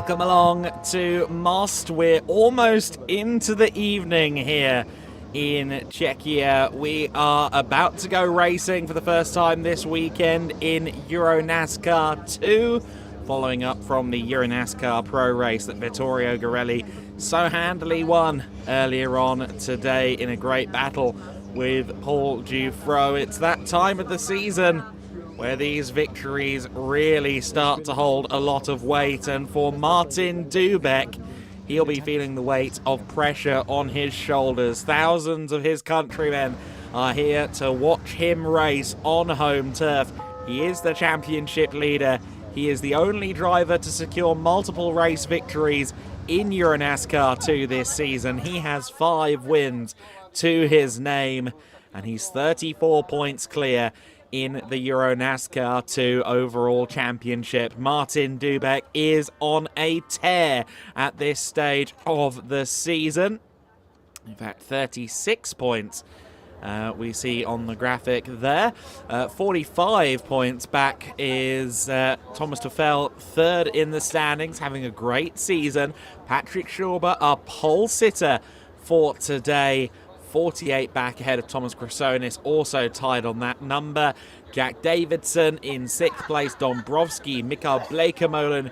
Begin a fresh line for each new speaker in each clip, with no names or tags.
Welcome along to Most. We're almost into the evening here in Czechia. We are about to go racing for the first time this weekend in EuroNASCAR 2, following up from the EuroNASCAR Pro race that Vittorio Garelli so handily won earlier on today in a great battle with Paul Dufro. It's that time of the season where these victories really start to hold a lot of weight, and for Martin Dubek, he'll be feeling the weight of pressure on his shoulders. Thousands of his countrymen are here to watch him race on home turf. He is the championship leader. He is the only driver to secure multiple race victories in EuroNASCAR 2 this season. He has 5 wins to his name, and he's 34 points clear in the EuroNASCAR 2 overall championship. Martin Dubek is on a tear at this stage of the season. In fact, 36 points we see on the graphic there. 45 points back is Thomas Tuchel, third in the standings, having a great season. Patrick Schauber, our pole sitter for today, 48 back ahead of Thomas Chrysonis, also tied on that number. Jack Davidson in 6th place, Dombrowski, Mikael Bleekemolen,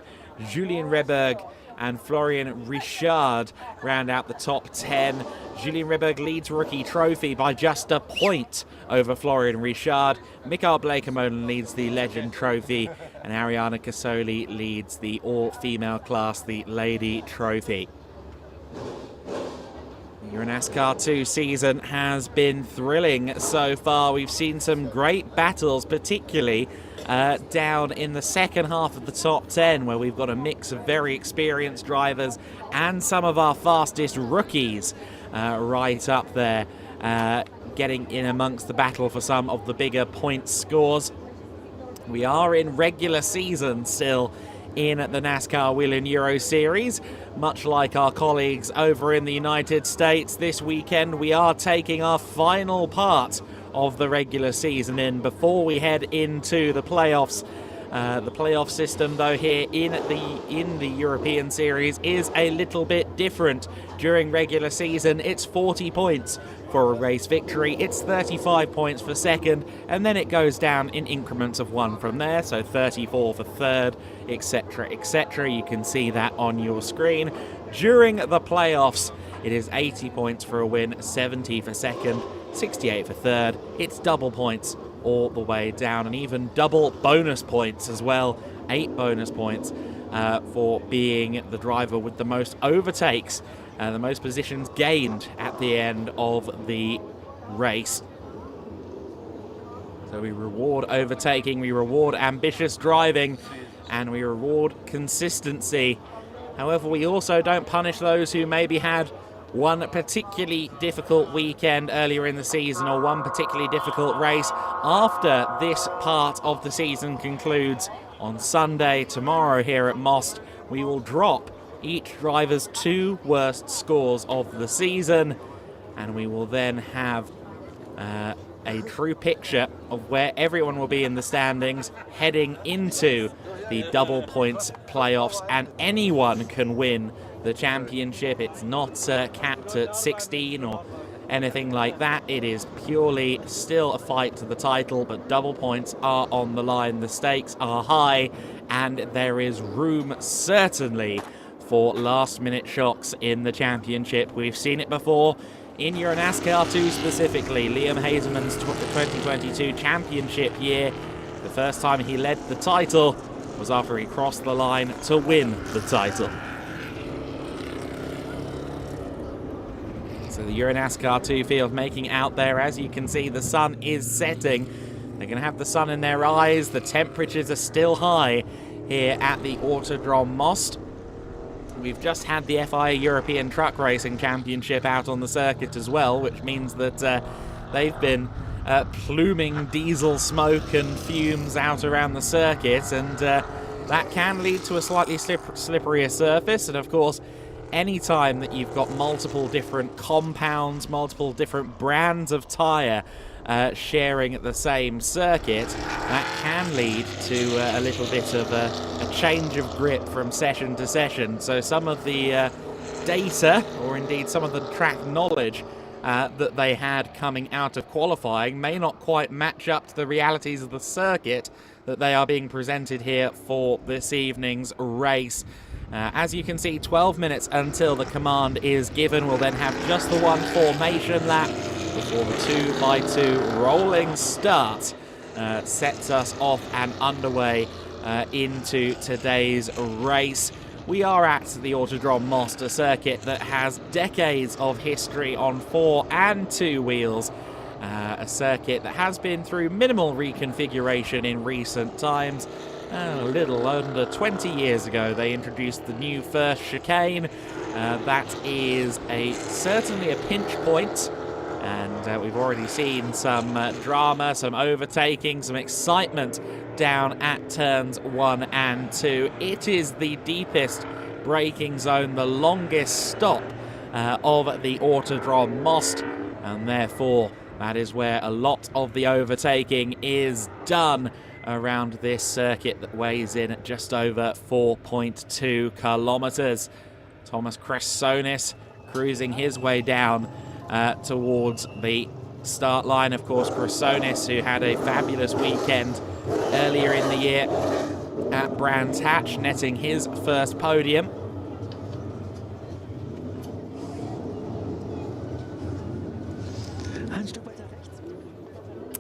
Julien Reberg and Florian Richard round out the top 10. Julien Reberg leads rookie trophy by just a point over Florian Richard. Mikael Bleekemolen leads the legend trophy, and Ariana Casoli leads the all-female class, the lady trophy. The EuroNASCAR 2 season has been thrilling so far. We've seen some great battles, particularly down in the second half of the top 10, where we've got a mix of very experienced drivers and some of our fastest rookies right up there, getting in amongst the battle for some of the bigger point scores. We are in regular season still in the NASCAR Whelen Euro Series. Much like our colleagues over in the United States, this weekend we are taking our final part of the regular season in before we head into the playoffs. The playoff system, though, here in the European Series is a little bit different. During regular season, it's 40 points for a race victory, it's 35 points for second, and then it goes down in increments of 1 from there, so 34 for third, etc, etc. You can see that on your screen. During the playoffs, it is 80 points for a win, 70 for second, 68 for third. It's double points all the way down, and even double bonus points as well. 8 bonus points for being the driver with the most overtakes, the most positions gained at the end of the race. So we reward overtaking, we reward ambitious driving, and we reward consistency. However, we also don't punish those who maybe had one particularly difficult weekend earlier in the season, or one particularly difficult race. After this part of the season concludes on Sunday, tomorrow here at Most, we will drop each driver's 2 worst scores of the season, and we will then have a true picture of where everyone will be in the standings heading into the double points playoffs, and anyone can win the championship. It's not capped at 16 or anything like that. It is purely still a fight to the title, but double points are on the line. The stakes are high, and there is room certainly for last-minute shocks in the championship. We've seen it before in EuroNASCAR 2 specifically. Liam Hazeman's 2022 championship year, the first time he led the title was after he crossed the line to win the title. So the EuroNASCAR 2 field making out there. As you can see, the sun is setting. They're going to have the sun in their eyes. The temperatures are still high here at the Autodrom Most. We've just had the FIA European Truck Racing Championship out on the circuit as well, which means that they've been pluming diesel smoke and fumes out around the circuit, and that can lead to a slightly slipperier surface. And of course, any time that you've got multiple different compounds, multiple different brands of tyre sharing the same circuit, that can lead to a little bit of a change of grip from session to session. So some of the data, or indeed some of the track knowledge that they had coming out of qualifying, may not quite match up to the realities of the circuit that they are being presented here for this evening's race. As you can see, 12 minutes until the command is given. We'll then have just the one formation lap before the 2x2 rolling start sets us off and underway into today's race. We are at the Autodrom Most, a circuit that has decades of history on 4 and 2 wheels. A circuit that has been through minimal reconfiguration in recent times. A little under 20 years ago, they introduced the new first chicane. That is certainly a pinch point, and we've already seen some drama, some overtaking, some excitement down at turns 1 and 2. It is the deepest braking zone, the longest stop of the Autodrom Most, and therefore that is where a lot of the overtaking is done around this circuit that weighs in at just over 4.2 kilometers. Thomas Cressonis cruising his way down towards the start line. Of course, Cressonis, who had a fabulous weekend earlier in the year at Brands Hatch, netting his first podium.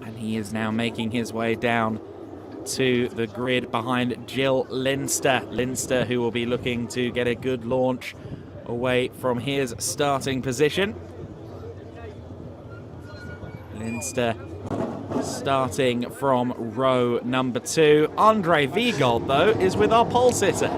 And he is now making his way down to the grid behind Jill Linster. Linster, who will be looking to get a good launch away from his starting position. Linster starting from row number 2. Andre Viegold, though, is with our pole sitter.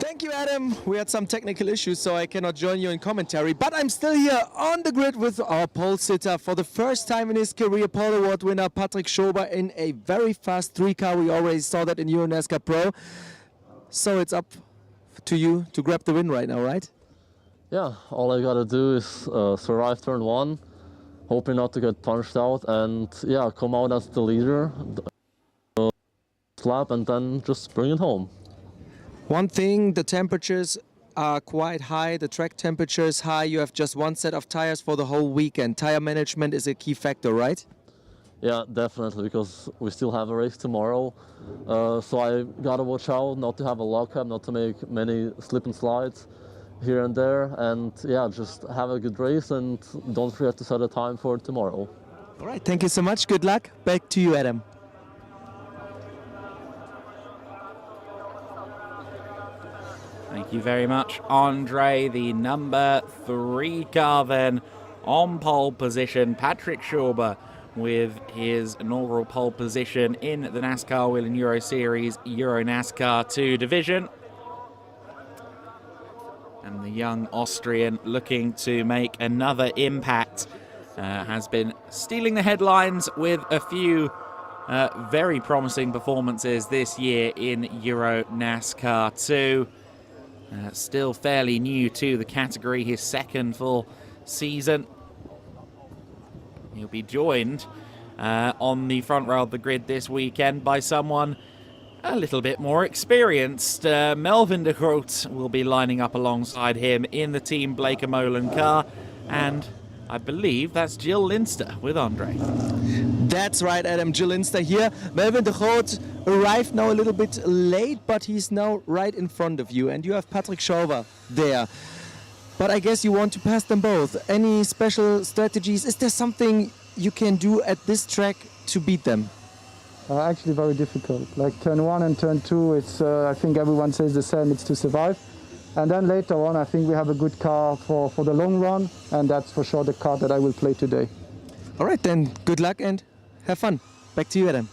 Thank you, Adam. We had some technical issues, so I cannot join you in commentary, but I'm still here on the grid with our pole sitter. For the first time in his career, pole award winner Patrick Schober in a very fast 3-car. We already saw that in EuroNASCAR Pro. So it's up to you to grab the win right now, right?
Yeah, all I gotta do is survive turn 1, hoping not to get punched out, and yeah, come out as the leader, lap, and then just bring it home.
One thing, the temperatures are quite high, the track temperature is high. You have just one set of tires for the whole weekend. Tire management is a key factor, right?
Yeah, definitely, because we still have a race tomorrow. So I gotta watch out not to have a lockup, not to make many slip and slides here and there. And yeah, just have a good race and don't forget to set a time for tomorrow.
All right, thank you so much. Good luck. Back to you, Adam.
Thank you very much, Andre. The number 3 car then on pole position. Patrick Schober with his inaugural pole position in the NASCAR Whelen Euro Series EuroNASCAR 2 division. And the young Austrian looking to make another impact has been stealing the headlines with a few very promising performances this year in EuroNASCAR 2. Still fairly new to the category, his second full season. He'll be joined on the front row of the grid this weekend by someone a little bit more experienced. Melvin de Groot will be lining up alongside him in the Team Blake-Molen car, and I believe that's Jill Linster with Andre.
That's right, Adam. Jill Linster here. Melvin de Groot arrived now a little bit late, but he's now right in front of you, and you have Patrick Schober there. But I guess you want to pass them both. Any special strategies? Is there something you can do at this track to beat them?
Actually very difficult. Like turn 1 and turn 2, it's I think everyone says the same, it's to survive. And then later on, I think we have a good car for the long run, and that's for sure the car that I will play today.
All right, then good luck and have fun. Back to you, Adam.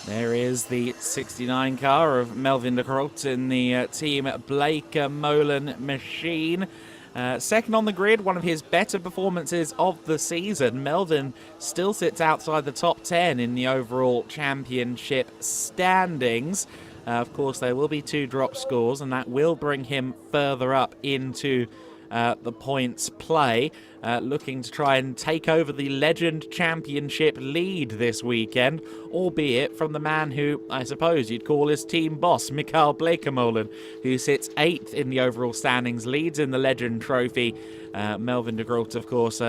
There is the 69 car of Melvin de Groot in the Team Blake-Molen machine. Second on the grid, one of his better performances of the season. Melvin still sits outside the top 10 in the overall championship standings. Of course, there will be 2 drop scores, and that will bring him further up into the points play, looking to try and take over the Legend Championship lead this weekend, albeit from the man who I suppose you'd call his team boss, Mikael Blekemolen, who sits 8th in the overall standings, leads in the Legend Trophy. Melvin de Groot, of course,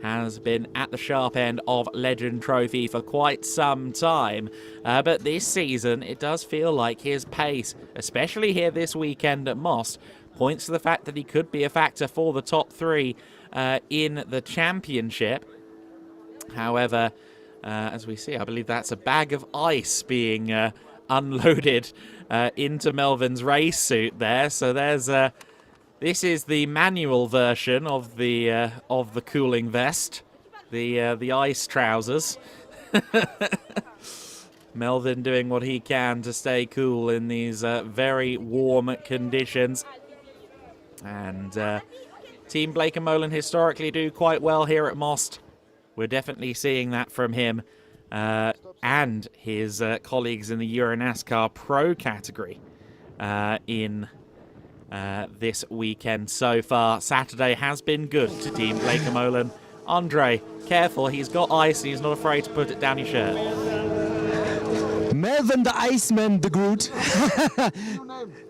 has been at the sharp end of Legend Trophy for quite some time. But this season, it does feel like his pace, especially here this weekend at Most, points to the fact that he could be a factor for the top 3 in the championship. However, as we see, I believe that's a bag of ice being unloaded into Melvin's race suit there. So there's this is the manual version of the cooling vest, the ice trousers. Melvin doing what he can to stay cool in these very warm conditions. And Team Blekemolen historically do quite well here at Most. We're definitely seeing that from him and his colleagues in the EuroNASCAR Pro category in this weekend so far. Saturday has been good to Team Blekemolen. Andre, careful, he's got ice and he's not afraid to put it down your shirt.
Melvin the Iceman de Groot.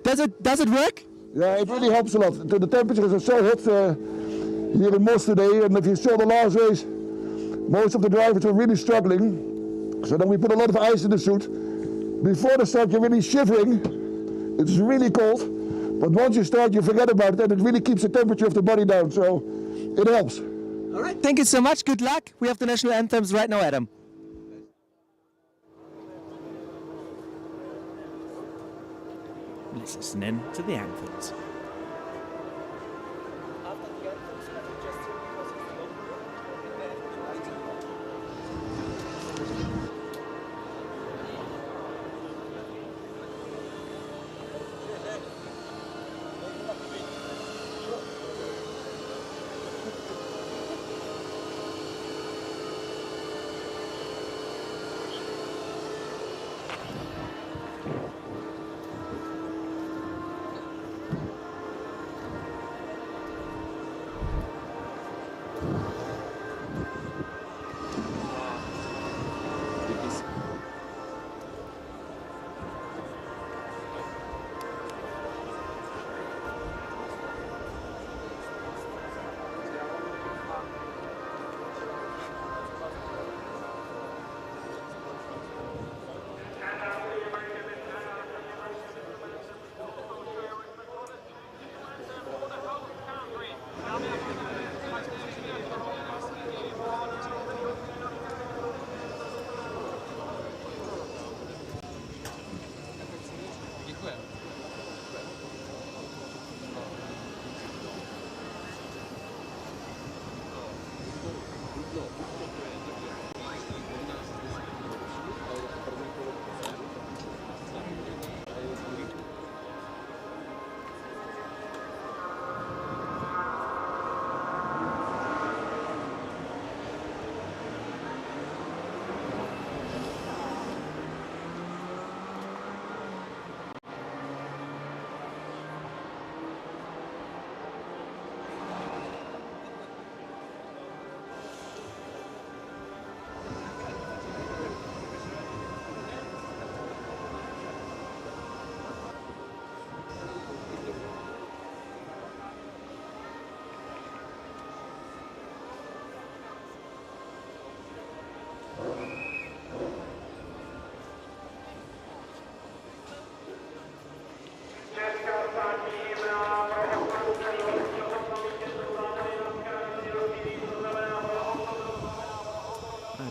Does it work?
Yeah, it really helps a lot. The temperatures are so hot here in Most today, and if you saw the last race, most of the drivers were really struggling. So then we put a lot of ice in the suit. Before the start, you're really shivering. It's really cold. But once you start, you forget about it, and it really keeps the temperature of the body down, so it helps.
All right, thank you so much. Good luck. We have the national anthems right now, Adam.
Let's listen in to the anthems.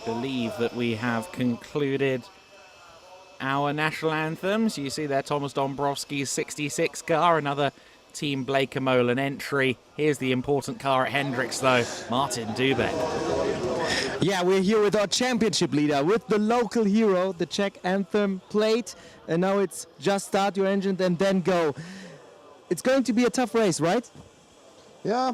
Believe that we have concluded our national anthems. You see there Thomas Dombrowski's 66 car, another Team Blekemolen entry. Here's the important car at Hendricks though, Martin Dubek.
Yeah, we're here with our championship leader, with the local hero, the Czech anthem played, and now it's just start your engine and then go. It's going to be a tough race, right?
Yeah,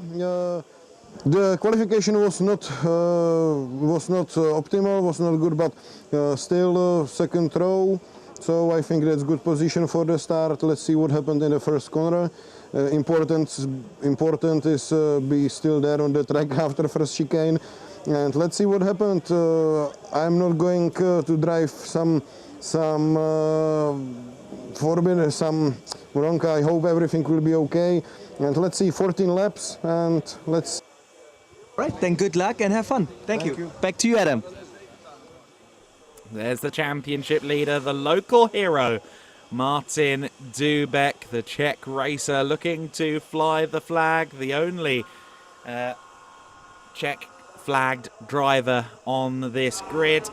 the qualification was not optimal, was not good, but still second row,
So I think that's good position for the start. Let's see what happened in the first corner. Important is be still there on the track after first chicane, and let's see what happened. I'm not going to drive some forbidden, some wrong. I hope everything will be okay, and let's see 14 laps, and let's.
Right, then good luck and have fun. Thank you. Back to you, Adam.
There's the championship leader, the local hero, Martin Dubek, the Czech racer, looking to fly the flag, the only Czech flagged driver on this grid.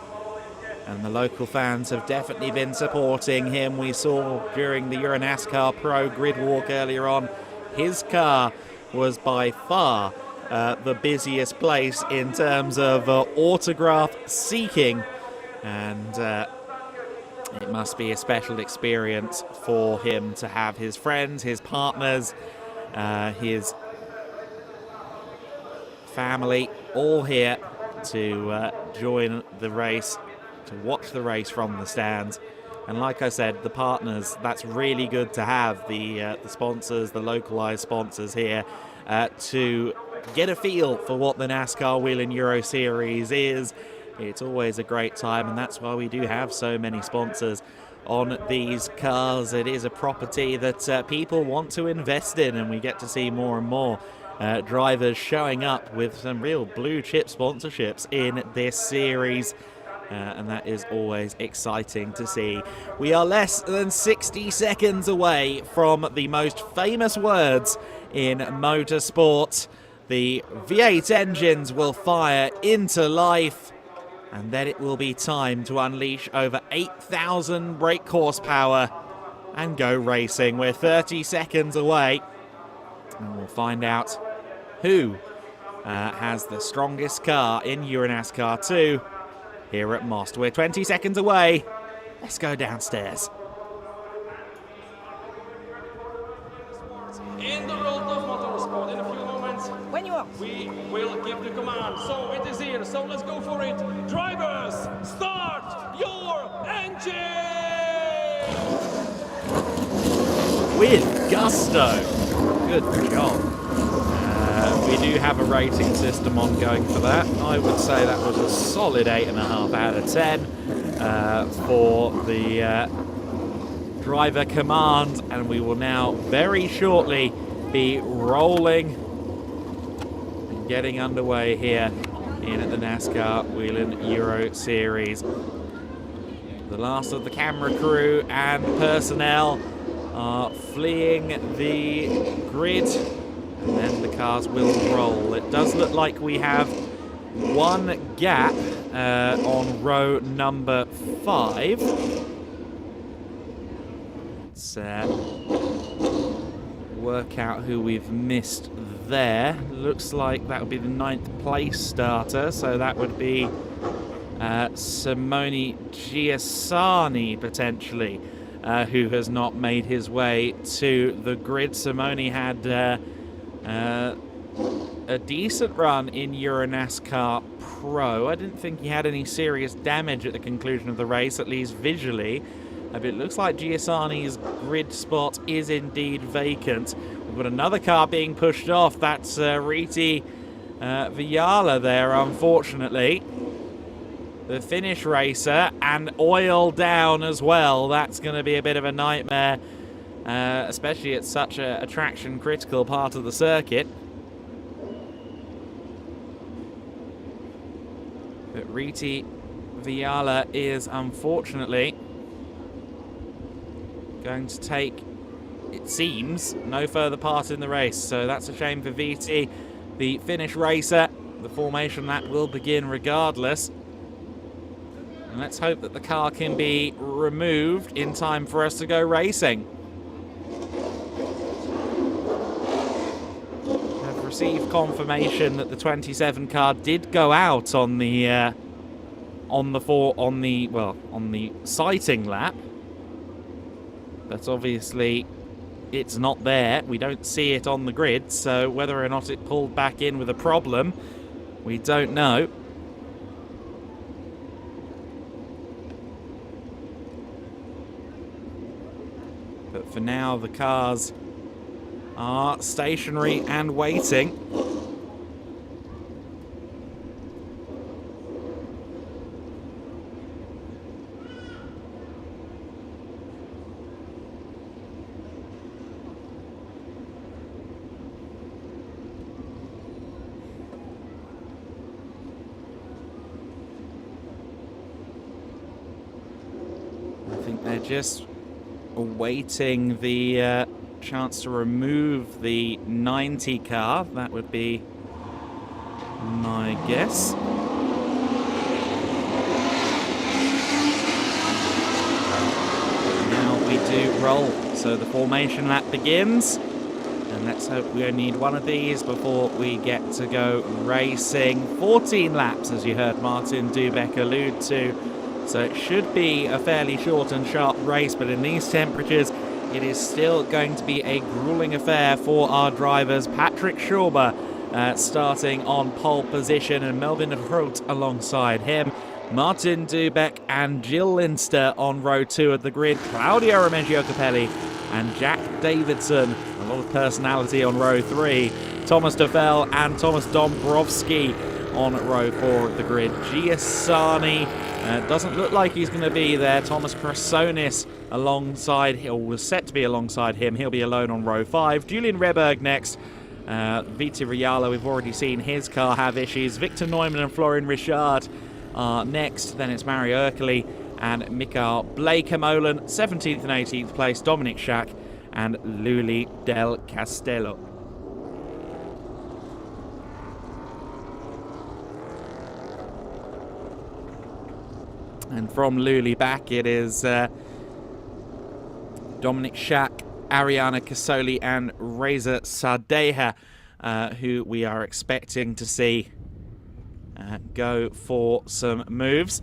And the local fans have definitely been supporting him. We saw during the EuroNASCAR Pro Grid Walk earlier on, his car was by far the busiest place in terms of autograph seeking. And it must be a special experience for him to have his friends, his partners, his family all here to join the race, to watch the race from the stands. And like I said, the partners, that's really good to have, the sponsors, the localized sponsors here, to get a feel for what the NASCAR Whelen Euro Series is. It's always a great time, and that's why we do have so many sponsors on these cars. It is a property that people want to invest in, and we get to see more and more drivers showing up with some real blue chip sponsorships in this series. And that is always exciting to see. We are less than 60 seconds away from the most famous words in motorsport. The V8 engines will fire into life, and then it will be time to unleash over 8,000 brake horsepower and go racing. We're 30 seconds away, and we'll find out who has the strongest car in EuroNASCAR 2 here at Most. We're 20 seconds away. Let's go downstairs.
In the world of motorsport, in a few moments,
When you are.
we will give the command. So it is here. So let's go for it. Drivers, start your engine!
With gusto. Good job. We do have a rating system ongoing for that. I would say that was a solid 8.5 out of 10 for the driver command, and we will now very shortly be rolling and getting underway here in the NASCAR Whelen Euro Series. The last of the camera crew and personnel are fleeing the grid, and then the cars will roll. It does look like we have one gap on row number 5. Let's work out who we've missed there. Looks like that would be the 9th place starter, so that would be Simone Giussani potentially, who has not made his way to the grid. Simone had a decent run in EuroNASCAR Pro. I didn't think he had any serious damage at the conclusion of the race, at least visually. But it looks like Giussani's grid spot is indeed vacant. We've got another car being pushed off. That's Riti Viala there, unfortunately. The Finnish racer, and oil down as well. That's going to be a bit of a nightmare, especially at such a traction critical part of the circuit. But Riti Viala is unfortunately going to take, it seems, no further part in the race. So that's a shame for Viti, the Finnish racer. The formation lap will begin regardless. And let's hope that the car can be removed in time for us to go racing. I've received confirmation that the 27 car did go out on the sighting lap, but obviously it's not there. We don't see it on the grid, so whether or not it pulled back in with a problem, we don't know. But for now, the cars are stationary and waiting. I think they're just awaiting the chance to remove the 90 car. That would be my guess. Now we do roll. So the formation lap begins. And let's hope we only need one of these before we get to go racing. 14 laps, as you heard Martin Dubeck allude to. So it should be a fairly short and sharp race, but in these temperatures, it is still going to be a grueling affair for our drivers. Patrick Schauber starting on pole position, and Melvin de Groot alongside him. Martin Dubeck and Jill Linster on row 2 of the grid. Claudio Remeggio Capelli and Jack Davidson. A lot of personality on row 3. Thomas de Vell and Thomas Dombrowski on row 4 of the grid. Giussani doesn't look like he's going to be there. Thomas Krasonis alongside, or was set to be alongside him. He'll be alone on row 5. Julian Reberg next. Viti Riala, we've already seen his car have issues. Victor Neumann and Florian Richard are next. Then it's Mario Erkeli and Mikael Bleekemolen. 17th and 18th place, Dominic Schack and Luli Del Castello. And from Luli back, it is Dominic Schack, Ariana Casoli and Reza Sardeha, who we are expecting to see go for some moves.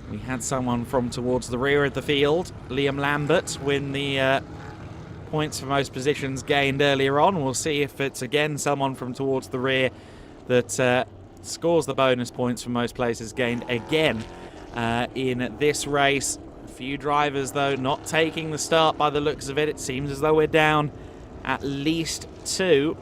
We had someone from towards the rear of the field, Liam Lambert, win the points for most positions gained earlier on. We'll see if it's again someone from towards the rear that scores the bonus points for most places gained again in this race. A few drivers, though, not taking the start by the looks of it. It seems as though we're down at least 2.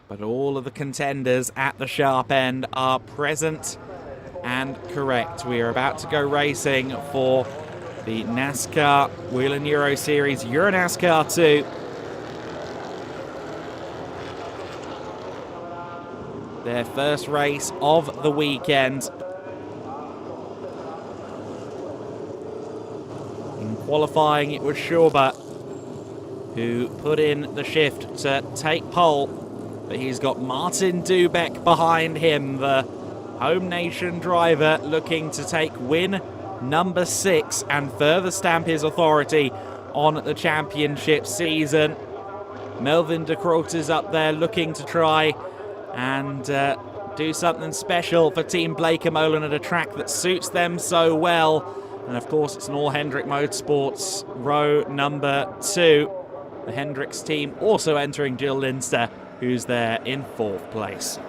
But all of the contenders at the sharp end are present and correct. We are about to go racing for the NASCAR Whelen Euro Series EuroNASCAR 2. Their first race of the weekend. In qualifying, it was Schauber who put in the shift to take pole, but he's got Martin Dubeck behind him, the home nation driver, looking to take win number 6 and further stamp his authority on the championship season. Melvin de Groot is up there looking to try and do something special for Team Bleekemolen at a track that suits them so well. And of course, it's an all Hendrick Motorsports row number 2. The Hendricks team also entering Jill Linster, who's there in 4th place.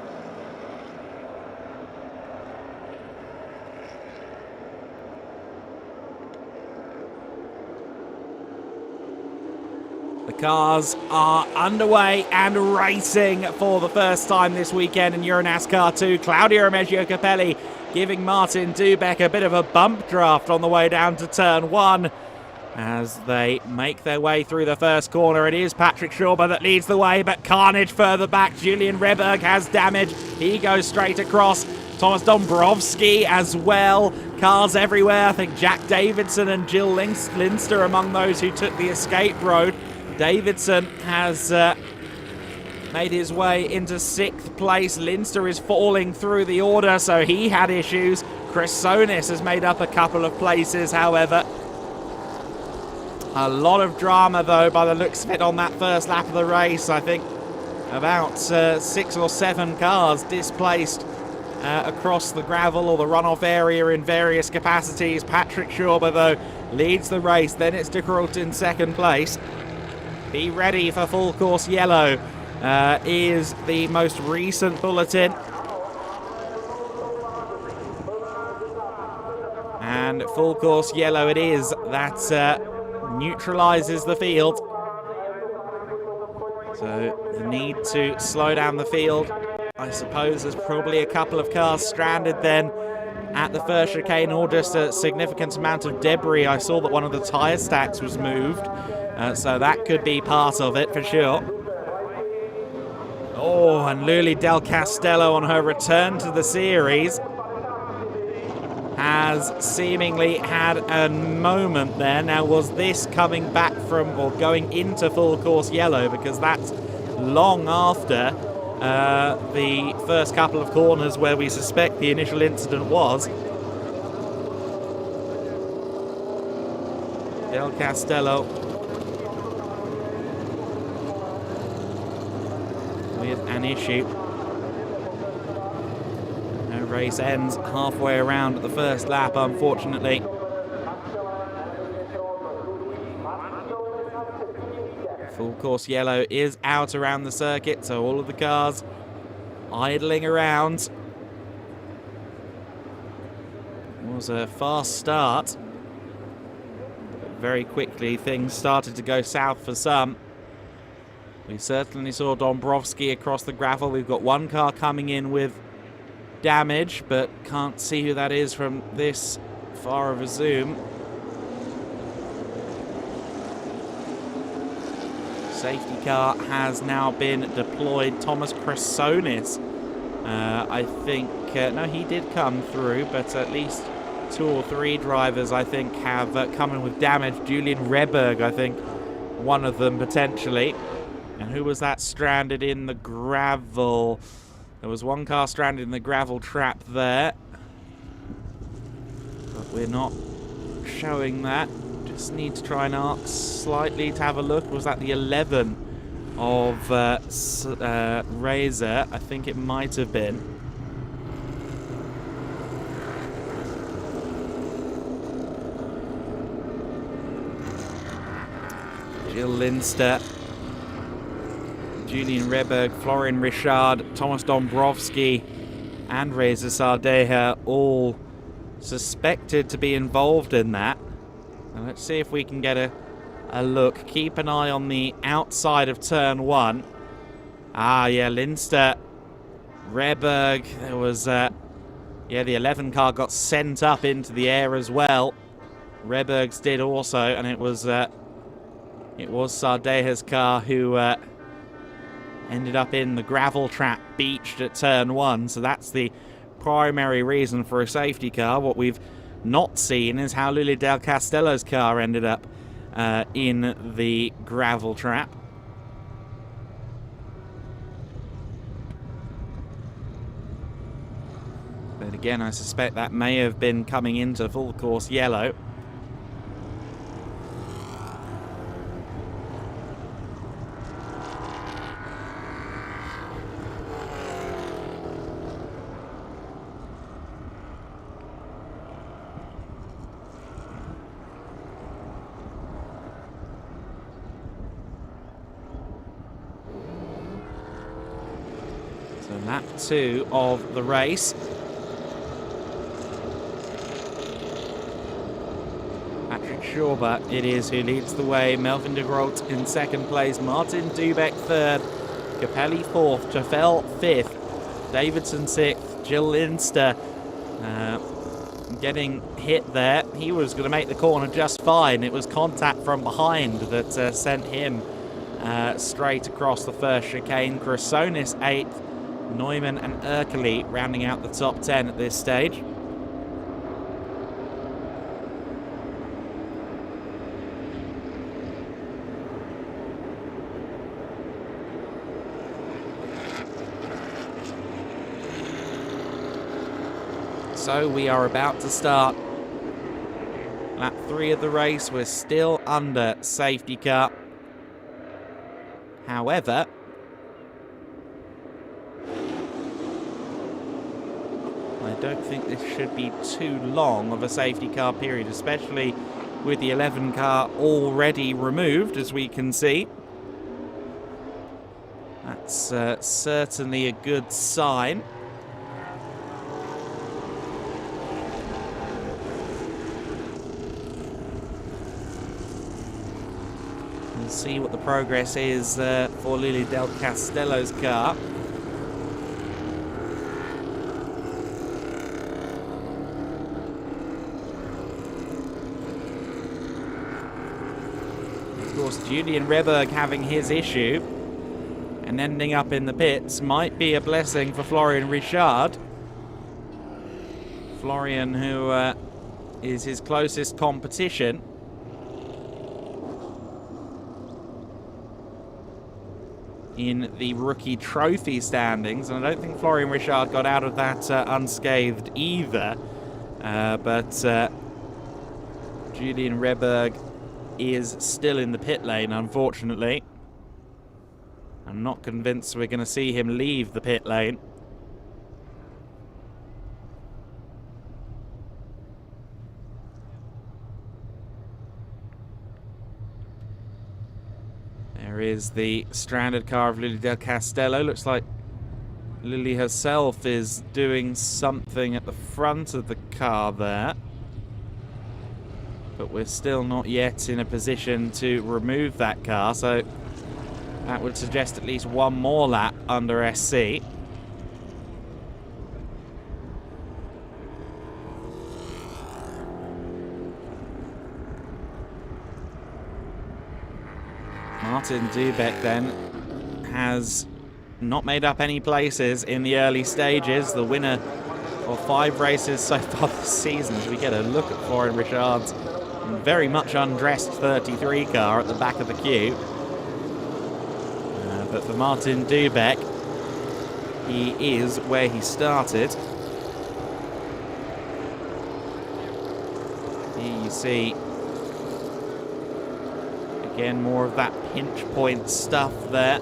The cars are underway and racing for the first time this weekend in EuroNASCAR 2. Claudio Remeggio Capelli giving Martin Dubeck a bit of a bump draft on the way down to turn 1 as they make their way through the first corner. It is Patrick Schauber that leads the way, but carnage further back. Julian Reberg has damage. He goes straight across. Thomas Dombrowski as well. Cars everywhere. I think Jack Davidson and Jill Linster among those who took the escape road. Davidson has made his way into 6th place. Linster is falling through the order, so he had issues. Krasonis has made up a couple of places, however. A lot of drama, though, by the looks of it on that first lap of the race. I think about 6 or 7 cars displaced across the gravel or the runoff area in various capacities. Patrick Schauber, though, leads the race. Then it's de Groot in 2nd place. Be ready for full course yellow is the most recent bulletin. And full course yellow it is. That neutralizes the field. So the need to slow down the field. I suppose there's probably a couple of cars stranded then at the first chicane, or just a significant amount of debris. I saw that one of the tyre stacks was moved, so that could be part of it for sure. Oh, and Luli Del Castello on her return to the series has seemingly had a moment there. Now, was this coming back from or going into full course yellow? Because that's long after the first couple of corners where we suspect the initial incident was. Del Castello with an issue. Her race ends halfway around the first lap, unfortunately. Full course yellow is out around the circuit, so all of the cars idling around. It was a fast start. Very quickly things started to go south for some. We certainly saw Dombrovski across the gravel. We've got one car coming in with damage, but can't see who that is from this far of a zoom. Safety car has now been deployed. Thomas Cressonis, I think, no, he did come through, but at least 2 or 3 drivers, I think, have come in with damage. Julian Reberg, I think, one of them potentially. And who was that stranded in the gravel? There was one car stranded in the gravel trap there, but we're not showing that. Just need to try and arc slightly to have a look. Was that the 11 of Razor? I think it might have been. Jill Linster, Julian Reberg, Florian Richard, Thomas Dombrovski and Reza Sardeja all suspected to be involved in that. Now let's see if we can get a look. Keep an eye on the outside of turn 1. Ah, yeah, Linster, Reberg. There was, yeah, the 11 car got sent up into the air as well. Reberg's did also, and it was Sardeja's car who ended up in the gravel trap beached at turn 1. So that's the primary reason for a safety car. What we've not seen is how Luli Del Castello's car ended up in the gravel trap. But again, I suspect that may have been coming into full course yellow. Lap 2 of the race. Patrick Schauber it is who leads the way. Melvin de Groot in second place. Martin Dubeck third. Capelli fourth. Tafel fifth. Davidson sixth. Jill Linster getting hit there. He was going to make the corner just fine. It was contact from behind that sent him straight across the first chicane. Cressonis eighth. Neumann and Erkeli rounding out the top 10 at this stage. So we are about to start lap 3 of the race. We're still under safety car. However, I don't think this should be too long of a safety car period, especially with the 11 car already removed, as we can see. That That's certainly a good sign. We'll see what the progress is for Lily Del Castello's car. Of course, Julian Reberg having his issue and ending up in the pits might be a blessing for Florian Richard. Florian, who is his closest competition. In the rookie trophy standings, and I don't think Florian Richard got out of that unscathed either. But Julian Reberg is still in the pit lane, unfortunately. I'm not convinced we're going to see him leave the pit lane. There is the stranded car of Lily Del Castello. Looks like Lily herself is doing something at the front of the car there. But we're still not yet in a position to remove that car, so that would suggest at least one more lap under SC. Martin Dubeck then has not made up any places in the early stages. The winner of 5 races so far this season, as we get a look at Florian Richard's very much undressed 33 car at the back of the queue. But for Martin Dubeck, he is where he started. Here you see again more of that pinch point stuff there.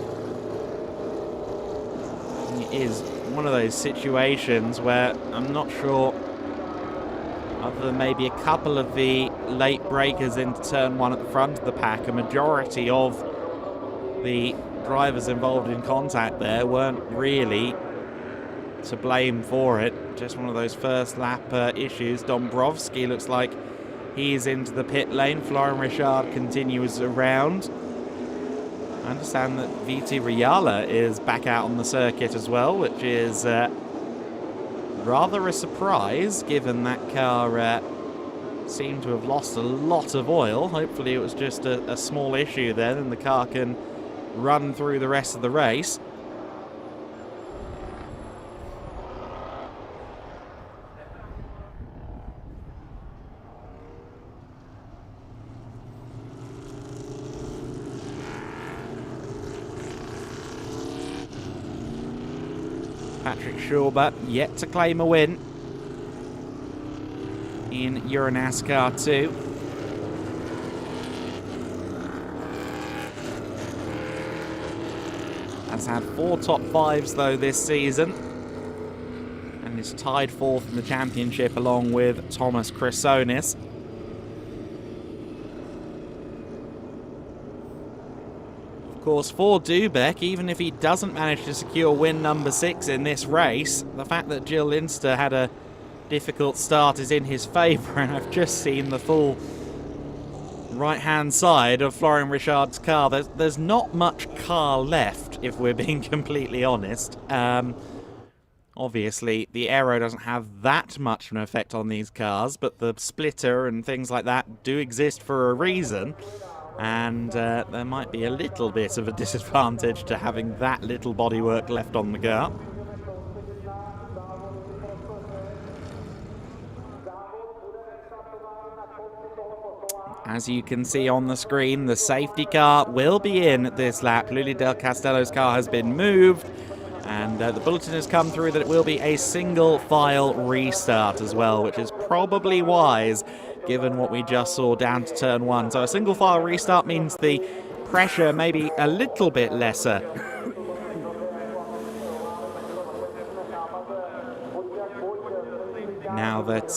It is one of those situations where I'm not sure, other than maybe a couple of the late breakers into turn 1 at the front of the pack, a majority of the drivers involved in contact there weren't really to blame for it. Just one of those first lap issues. Dombrowski looks like he's into the pit lane. Florian Richard continues around. I understand that Viti Riala is back out on the circuit as well, which is rather a surprise, given that car seemed to have lost a lot of oil. Hopefully it was just a small issue then, and the car can run through the rest of the race. Patrick Schauber yet to claim a win in EuroNASCAR 2. Has had 4 top 5s though this season, and is tied 4th in the championship along with Thomas Chrysonis. Of course, for Dubeck, even if he doesn't manage to secure win number 6 in this race, the fact that Jill Linster had a difficult start is in his favour, and I've just seen the full right-hand side of Florian Richard's car. There's not much car left, if we're being completely honest. Obviously, the aero doesn't have that much of an effect on these cars, but the splitter and things like that do exist for a reason, and there might be a little bit of a disadvantage to having that little bodywork left on the car. As you can see on the screen, the safety car will be in this lap. Lily Del Castello's car has been moved, and the bulletin has come through that it will be a single file restart as well, which is probably wise given what we just saw down to turn 1. So a single file restart means the pressure may be a little bit lesser. Now that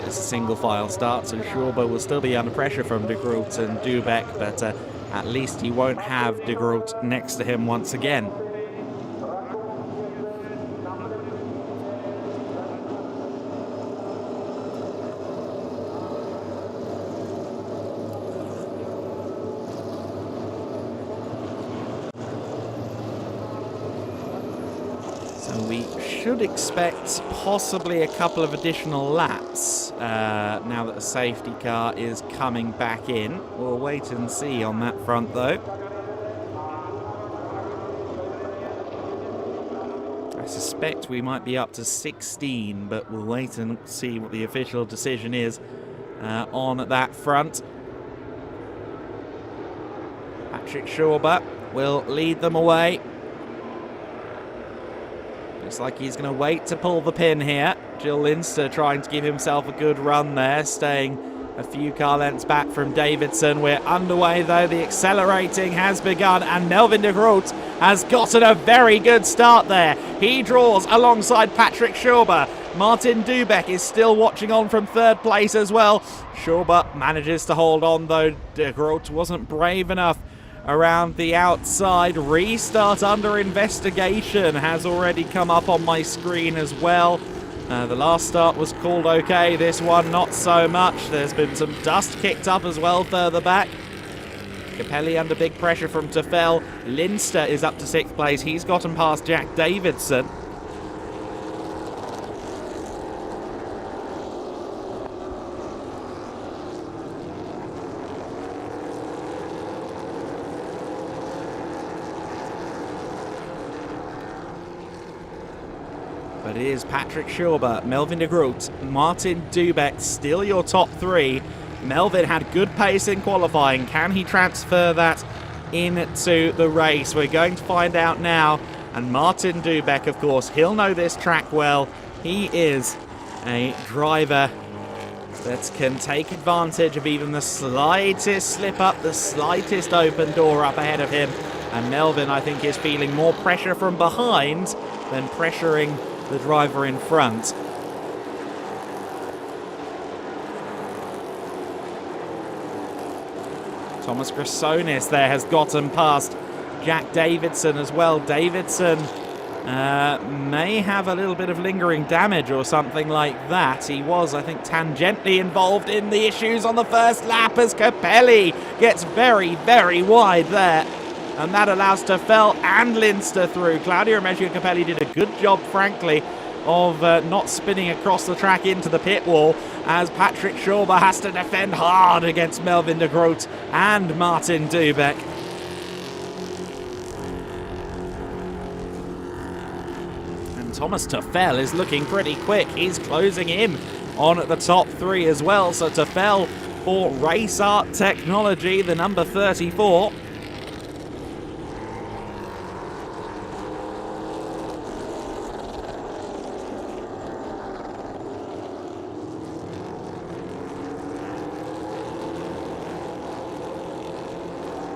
the single file start, so Schauber will still be under pressure from de Groot and Dubek, but at least he won't have de Groot next to him once again. We should expect possibly a couple of additional laps now that the safety car is coming back in. We'll wait and see on that front though. I suspect we might be up to 16, but we'll wait and see what the official decision is on that front. Patrick Schauber will lead them away. Looks like he's going to wait to pull the pin here. Jill Linster trying to give himself a good run there, staying a few car lengths back from Davidson. We're underway though, the accelerating has begun, and Melvin de Groot has gotten a very good start there. He draws alongside Patrick Schauber. Martin Dubek is still watching on from third place as well. Schauber manages to hold on though. De Groot wasn't brave enough around the outside. Restart under investigation has already come up on my screen as well. The last start was called okay, this one not so much. There's been some dust kicked up as well further back. Capelli under big pressure from Tefel. Linster is up to 6th place. He's gotten past Jack Davidson. But it is Patrick Schauber, Melvin de Groot, Martin Dubek, still your top three. Melvin had good pace in qualifying. Can he transfer that into the race? We're going to find out now. And Martin Dubek, of course, he'll know this track well. He is a driver that can take advantage of even the slightest slip up, the slightest open door up ahead of him. And Melvin, I think, is feeling more pressure from behind than pressuring the driver in front. Thomas Grassonis there has gotten past Jack Davidson as well. Davidson may have a little bit of lingering damage or something like that. He was, I think, tangentially involved in the issues on the first lap as Capelli gets very, very wide there. And that allows Tefel and Linster through. Claudio Remeggio Capelli did a good job, frankly, of not spinning across the track into the pit wall, as Patrick Schauber has to defend hard against Melvin de Groot and Martin Dubek. And Thomas Tefel is looking pretty quick. He's closing in on the top three as well. So Tefel for Race Art Technology, the number 34.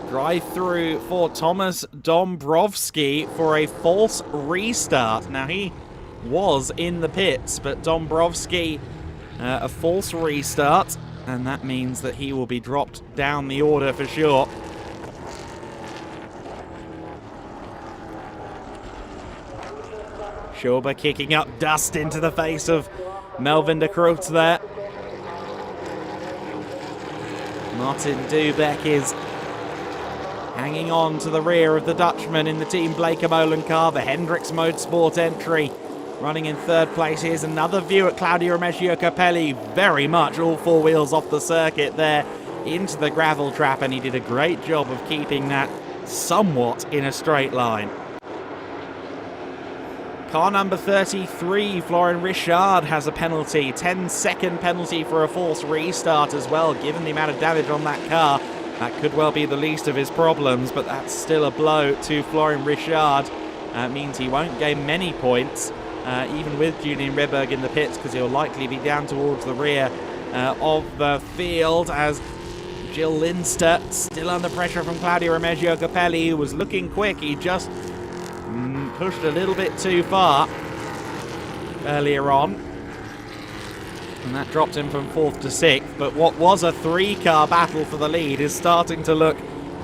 Drive through for Thomas Dombrowski for a false restart. Now, he was in the pits, but Dombrowski, a false restart, and that means that he will be dropped down the order for sure. Schauber kicking up dust into the face of Melvin de Groot there. Martin Dubek is hanging on to the rear of the Dutchman in the Team Blake-Molen car. The Hendricks Motorsport entry running in third place. Here's another view at Claudio Remeggio Capelli. Very much all four wheels off the circuit there into the gravel trap, and he did a great job of keeping that somewhat in a straight line. Car number 33, Florian Richard, has a penalty. 10-second penalty for a false restart as well, given the amount of damage on that car. That could well be the least of his problems, but that's still a blow to Florian Richard. Means he won't gain many points, even with Julian Ribberg in the pits, because he'll likely be down towards the rear of the field, as Jill Linster still under pressure from Claudio Remeggio Capelli, who was looking quick. He just pushed a little bit too far earlier on. And that dropped him from 4th to 6th. But what was a 3-car battle for the lead is starting to look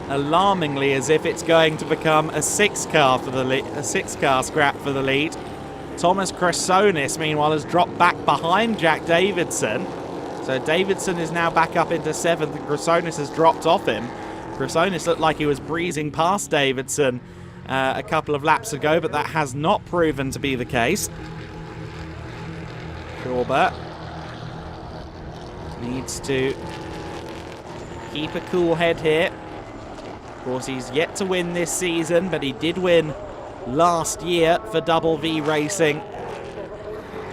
alarmingly as if it's going to become a 6-car for the a 6-car scrap for the lead. Thomas Chrysonis, meanwhile, has dropped back behind Jack Davidson. So Davidson is now back up into 7th, and Chrysonis has dropped off him. Chrysonis looked like he was breezing past Davidson a couple of laps ago, but that has not proven to be the case. Schauber needs to keep a cool head here. Of course, he's yet to win this season, but he did win last year for Double V Racing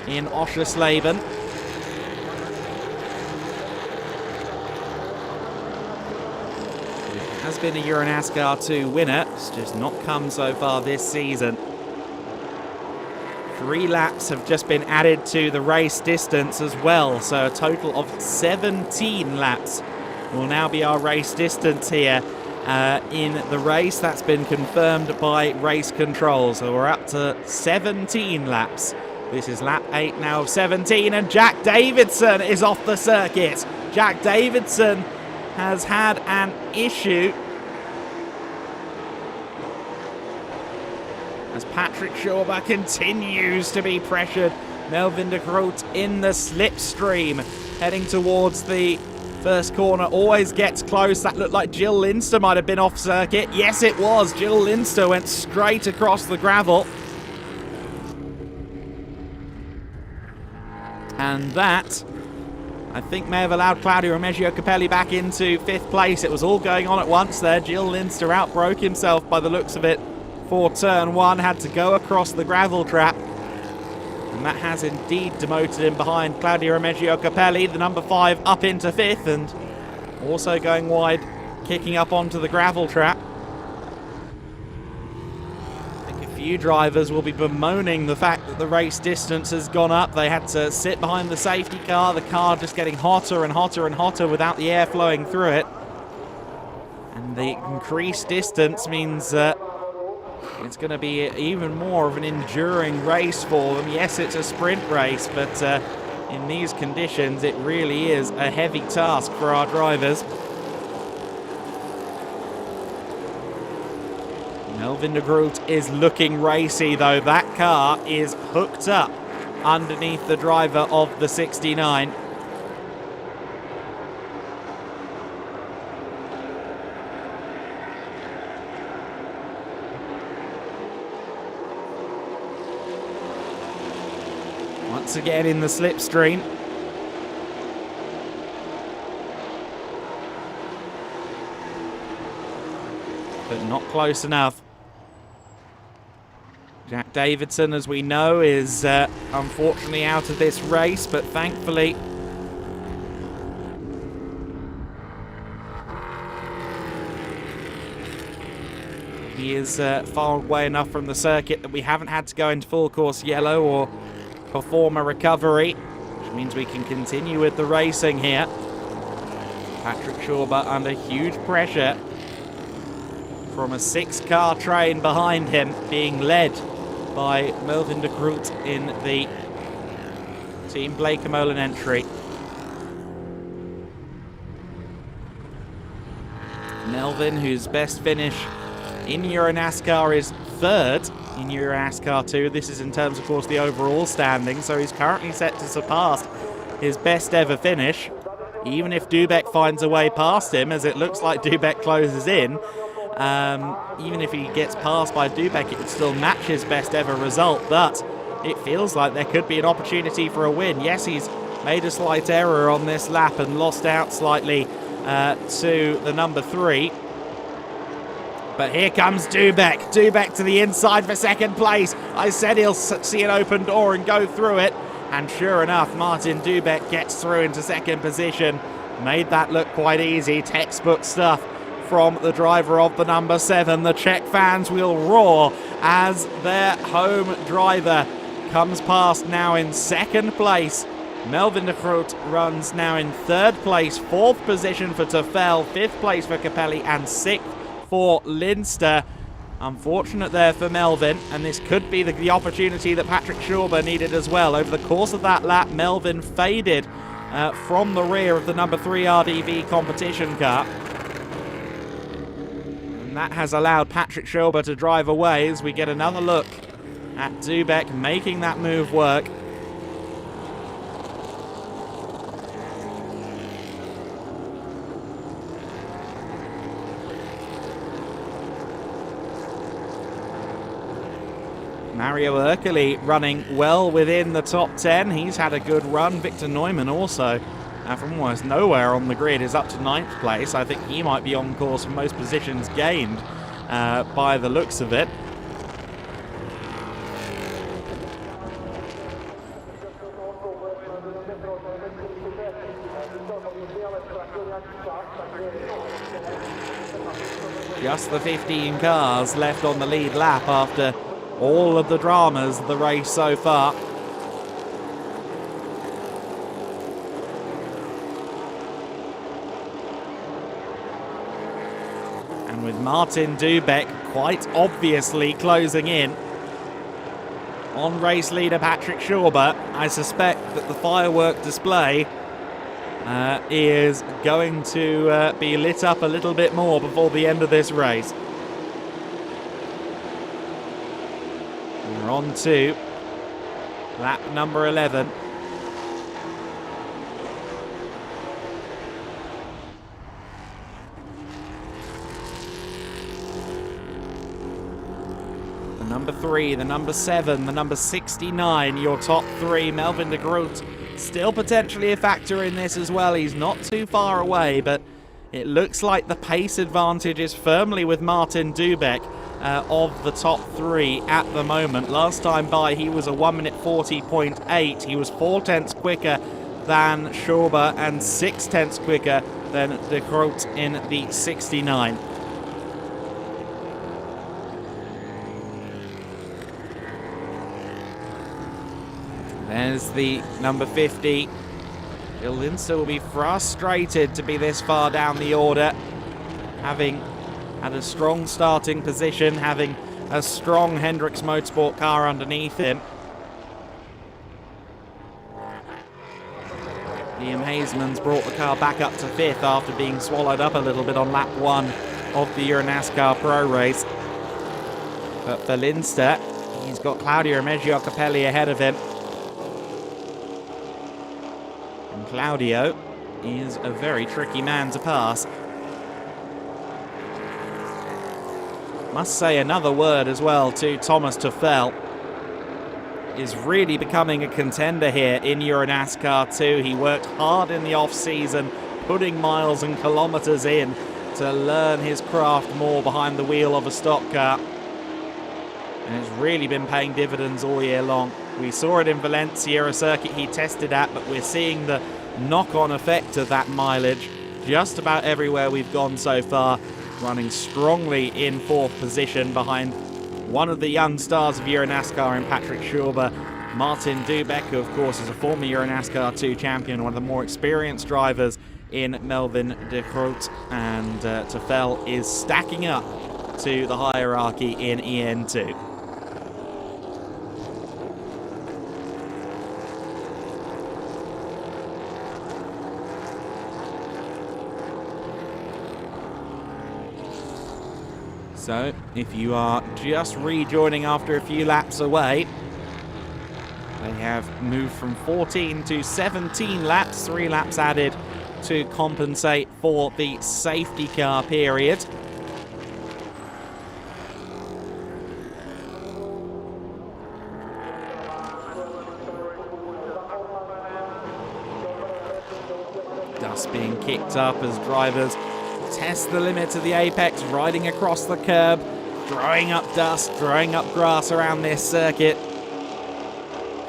in Oschersleben. He has been a EuroNASCAR 2 winner. It's just not come so far this season. 3 laps have just been added to the race distance as well, so a total of 17 laps will now be our race distance here in the race. That's been confirmed by race control, so we're up to 17 laps. This is lap 8 now of 17, and Jack Davidson is off the circuit. Jack Davidson has had an issue as Patrick Schauber continues to be pressured. Melvin de Groot in the slipstream, heading towards the first corner, always gets close. That looked like Jill Linster might have been off circuit. Yes, it was. Jill Linster went straight across the gravel. And that, I think, may have allowed Claudio Remeggio Capelli back into 5th place. It was all going on at once there. Jill Linster outbroke himself by the looks of it for turn 1, had to go across the gravel trap. And that has indeed demoted him behind Claudio Remeggio Capelli, the number 5, up into 5th, and also going wide, kicking up onto the gravel trap. I think a few drivers will be bemoaning the fact that the race distance has gone up. They had to sit behind the safety car, the car just getting hotter and hotter and hotter without the air flowing through it. And the increased distance means it's going to be even more of an enduring race for them. Yes, it's a sprint race, but in these conditions, it really is a heavy task for our drivers. Melvin de Groot is looking racy, though. That car is hooked up underneath the driver of the 69. Once again in the slipstream. But not close enough. Jack Davidson, as we know, is unfortunately out of this race, but thankfully he is far away enough from the circuit that we haven't had to go into full course yellow or perform a recovery, which means we can continue with the racing here. Patrick Schauber under huge pressure from a 6-car train behind him, being led by Melvin de Groot in the Team Blake-Molen entry. Melvin, whose best finish in EuroNASCAR is 3rd in EuroNASCAR 2. This is in terms, of course, the overall standing, so he's currently set to surpass his best ever finish, even if Dubek finds a way past him, as it looks like Dubek closes in. Even if he gets passed by Dubek, it would still match his best ever result, but it feels like there could be an opportunity for a win. Yes, he's made a slight error on this lap and lost out slightly to the number 3. But here comes Dubek. Dubek to the inside for 2nd place. I said he'll see an open door and go through it. And sure enough, Martin Dubek gets through into 2nd position. Made that look quite easy. Textbook stuff from the driver of the number 7. The Czech fans will roar as their home driver comes past now in 2nd place. Melvin de Groot runs now in 3rd place. 4th position for Tefel. 5th place for Capelli and 6th for Linster. Unfortunate there for Melvin, and this could be the opportunity that Patrick Schauber needed as well. Over the course of that lap, Melvin faded from the rear of the number 3 RDV competition car. And that has allowed Patrick Schauber to drive away as we get another look at Dubek making that move work. Mario Ercoli running well within the top 10. He's had a good run. Victor Neumann also from almost nowhere on the grid is up to 9th place. I think he might be on course for most positions gained by the looks of it. Just the 15 cars left on the lead lap after all of the dramas of the race so far. And with Martin Dubek quite obviously closing in on race leader Patrick Schauber, I suspect that the firework display is going to be lit up a little bit more before the end of this race. We're on to lap number 11. The number 3, the number 7, the number 69, your top 3. Melvin de Groot still potentially a factor in this as well. He's not too far away, but it looks like the pace advantage is firmly with Martin Dubek of the top 3 at the moment. Last time by, he was a 1 minute 40.8. He was 4 tenths quicker than Schauber and 6 tenths quicker than de Groot in the 69. There's the number 50. Phil Linster will be frustrated to be this far down the order, having had a strong starting position, having a strong Hendricks Motorsport car underneath him. Liam Hazeman's brought the car back up to 5th after being swallowed up a little bit on lap 1 of the EuroNASCAR Pro Race. But for Linster, he's got Claudio Remeggio Capelli ahead of him. And Claudio is a very tricky man to pass. Must say another word as well to Thomas Tuffel. Is really becoming a contender here in EuroNASCAR 2. He worked hard in the off-season, putting miles and kilometers in to learn his craft more behind the wheel of a stock car. And it's really been paying dividends all year long. We saw it in Valencia, a circuit he tested at, but we're seeing the knock-on effect of that mileage just about everywhere we've gone so far, running strongly in 4th position behind one of the young stars of EuroNASCAR in Patrick Schauber. Martin Dubek, who of course is a former EuroNASCAR 2 champion, one of the more experienced drivers in Melvin de Groot, and Tuffel is stacking up to the hierarchy in EN2. So, if you are just rejoining after a few laps away, they have moved from 14 to 17 laps, 3 laps added to compensate for the safety car period. Dust being kicked up as drivers test the limits of the apex, riding across the curb, throwing up dust, throwing up grass around this circuit.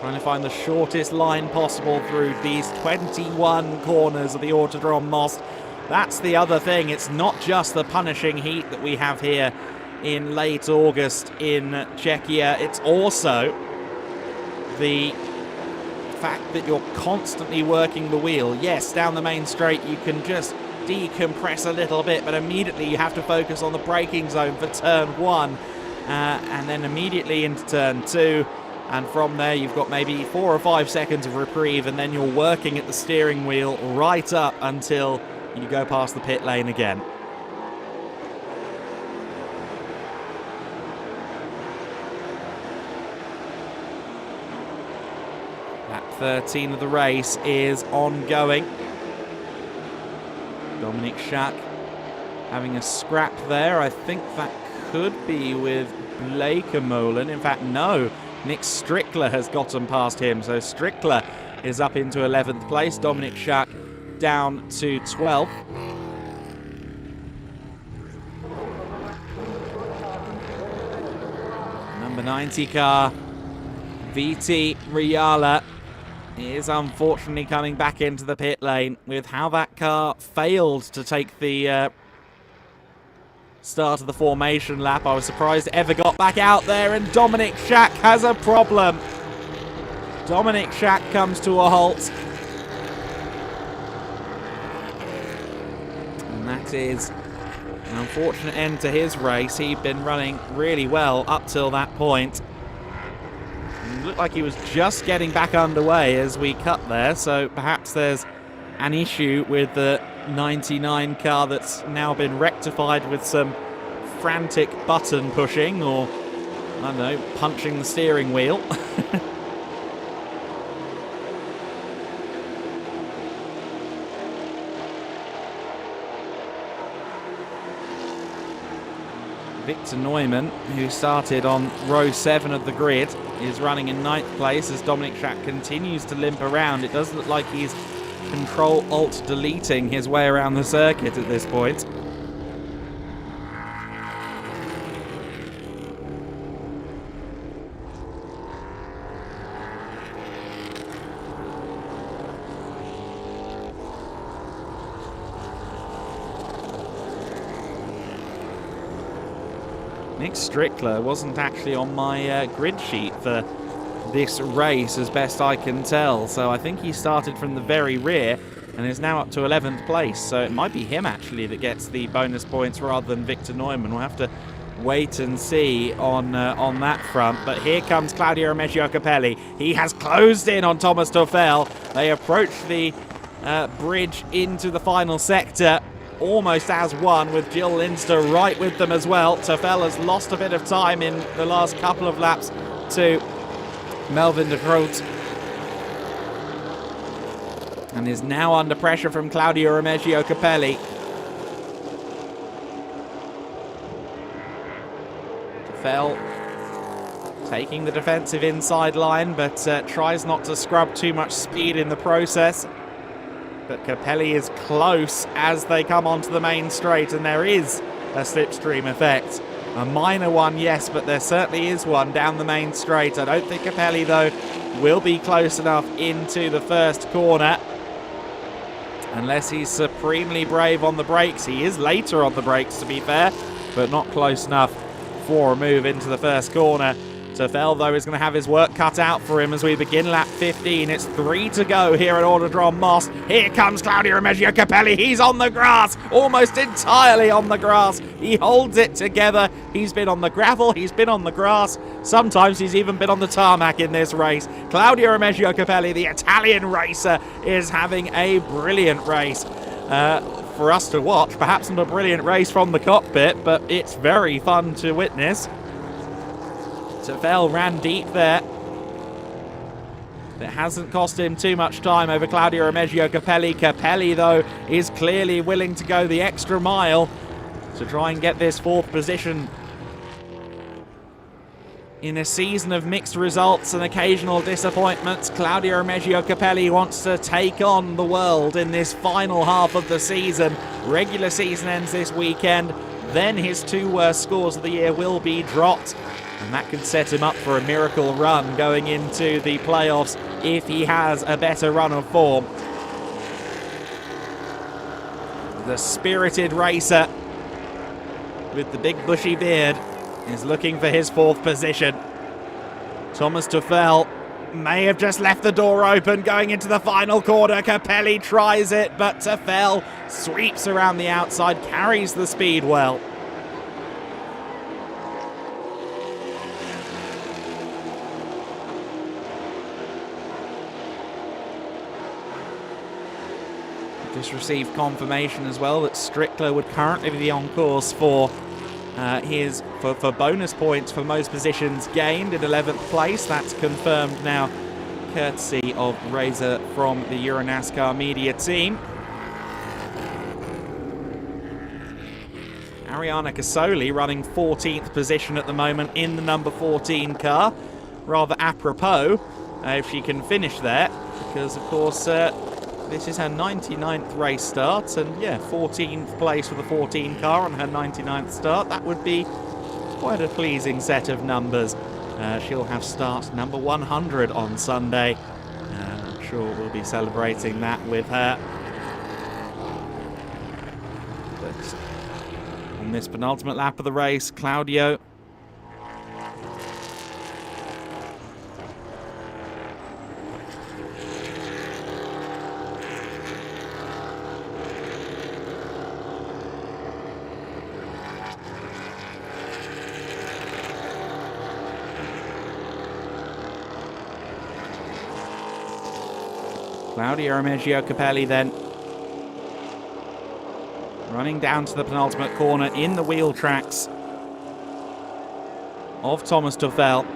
Trying to find the shortest line possible through these 21 corners of the Autodrom Most. That's the other thing. It's not just the punishing heat that we have here in late August in Czechia. It's also the fact that you're constantly working the wheel. Yes, down the main straight you can just decompress a little bit, but immediately you have to focus on the braking zone for turn 1, and then immediately into turn 2. And from there, you've got maybe 4 or 5 seconds of reprieve, and then you're working at the steering wheel right up until you go past the pit lane again. Lap 13 of the race is ongoing. Dominic Schack having a scrap there. I think that could be with Blake Molen. In fact, no. Nick Strickler has gotten past him, so Strickler is up into 11th place. Dominic Schack down to 12th. Number 90 car, VT Riala, is unfortunately coming back into the pit lane with how that car failed to take the start of the formation lap. I was surprised it ever got back out there, and Dominic Schack has a problem. Dominic Schack comes to a halt. And that is an unfortunate end to his race. He'd been running really well up till that point. It looked like he was just getting back underway as we cut there, so perhaps there's an issue with the 99 car that's now been rectified with some frantic button pushing, or I don't know, punching the steering wheel. Victor Neumann, who started on row 7 of the grid, is running in 9th place as Dominic Schack continues to limp around. It does look like he's Control-Alt-deleting his way around the circuit at this point. Nick Strickler wasn't actually on my grid sheet for this race as best I can tell, so I think he started from the very rear and is now up to 11th place, so it might be him actually that gets the bonus points rather than Victor Neumann. We'll have to wait and see on that front, but here comes Claudio Remeggio Capelli. He has closed in on Thomas Toffel. They approach the bridge into the final sector almost as one, with Jill Linster right with them as well. Toffel has lost a bit of time in the last couple of laps to Melvin de Groot, and is now under pressure from Claudio Remeggio Capelli. Toffel taking the defensive inside line, but tries not to scrub too much speed in the process. But Capelli is close as they come onto the main straight, and there is a slipstream effect. A minor one, yes, but there certainly is one down the main straight. I don't think Capelli, though, will be close enough into the first corner, unless he's supremely brave on the brakes. He is later on the brakes, to be fair, but not close enough for a move into the first corner. Toffel, though, is going to have his work cut out for him as we begin lap 15. It's 3 to go here at Autodrom Moss. Here comes Claudio Remeggio Capelli. He's on the grass, almost entirely on the grass. He holds it together. He's been on the gravel, he's been on the grass. Sometimes he's even been on the tarmac in this race. Claudio Remeggio Capelli, the Italian racer, is having a brilliant race for us to watch. Perhaps not a brilliant race from the cockpit, but it's very fun to witness. Toffel ran deep there. It hasn't cost him too much time over Claudio Remeggio Capelli. Capelli, though, is clearly willing to go the extra mile to try and get this 4th position. In a season of mixed results and occasional disappointments, Claudio Remeggio Capelli wants to take on the world in this final half of the season. Regular season ends this weekend. Then his 2 worst scores of the year will be dropped, and that could set him up for a miracle run going into the playoffs if he has a better run of form. The spirited racer with the big bushy beard is looking for his 4th position. Thomas Toffel may have just left the door open going into the final corner. Capelli tries it, but Tefel sweeps around the outside, carries the speed well. Just received confirmation as well that Strickler would currently be on course for for bonus points for most positions gained in 11th place. That's confirmed now, courtesy of Razor from the EuroNASCAR media team. Ariana Casoli running 14th position at the moment in the number 14 car. Rather apropos if she can finish there, because of course this is her 99th race start, and yeah, 14th place for the 14 car on her 99th start. That would be quite a pleasing set of numbers. She'll have start number 100 on Sunday. I'm sure we'll be celebrating that with her. But on this penultimate lap of the race, Claudio Remeggio Capelli then running down to the penultimate corner in the wheel tracks of Thomas Tuchel.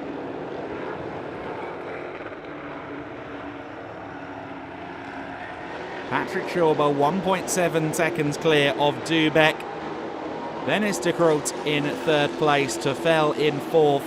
Patrick Schauber 1.7 seconds clear of Dubeck. Dennis de Groot in third place, Tuchel in fourth.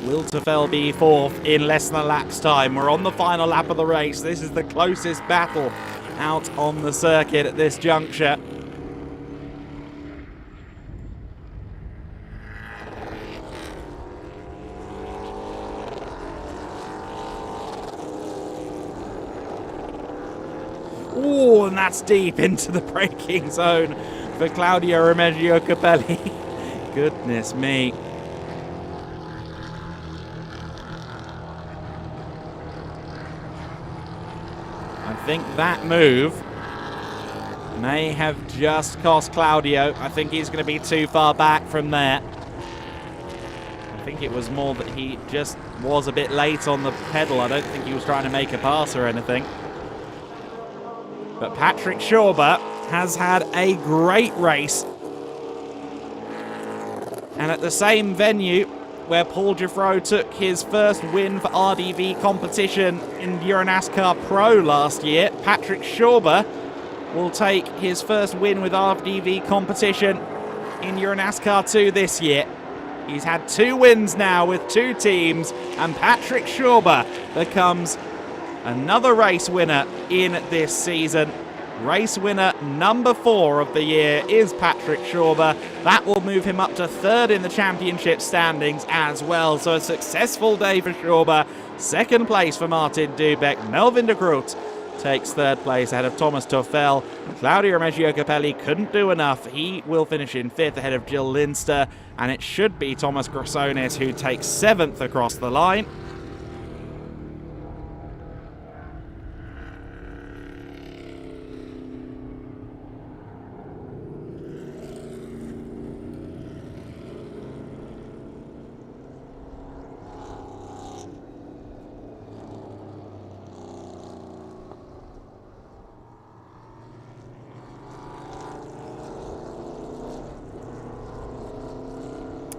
Will Tefel be fourth in less than a lap's time? We're on the final lap of the race. This is the closest battle out on the circuit at this juncture. Ooh, and that's deep into the braking zone for Claudio Remeggio Capelli. Goodness me. I think that move may have just cost Claudio. I think he's going to be too far back from there. I think it was more that he just was a bit late on the pedal. I don't think he was trying to make a pass or anything. But Patrick Schauber has had a great race. And at the same venue where Paul Giffreau took his first win for RDV competition in EuroNASCAR Pro last year, Patrick Schauber will take his first win with RDV competition in EuroNASCAR 2 this year. He's had 2 wins now with 2 teams, and Patrick Schauber becomes another race winner in this season. Race winner number 4 of the year is Patrick Schauber. That will move him up to 3rd in the championship standings as well. So a successful day for Schauber. 2nd place for Martin Dubeck. Melvin de Groot takes 3rd place ahead of Thomas Tuchel. Claudio Remeggio Capelli couldn't do enough. He will finish in 5th ahead of Jill Linster. And it should be Thomas Grossonis who takes 7th across the line.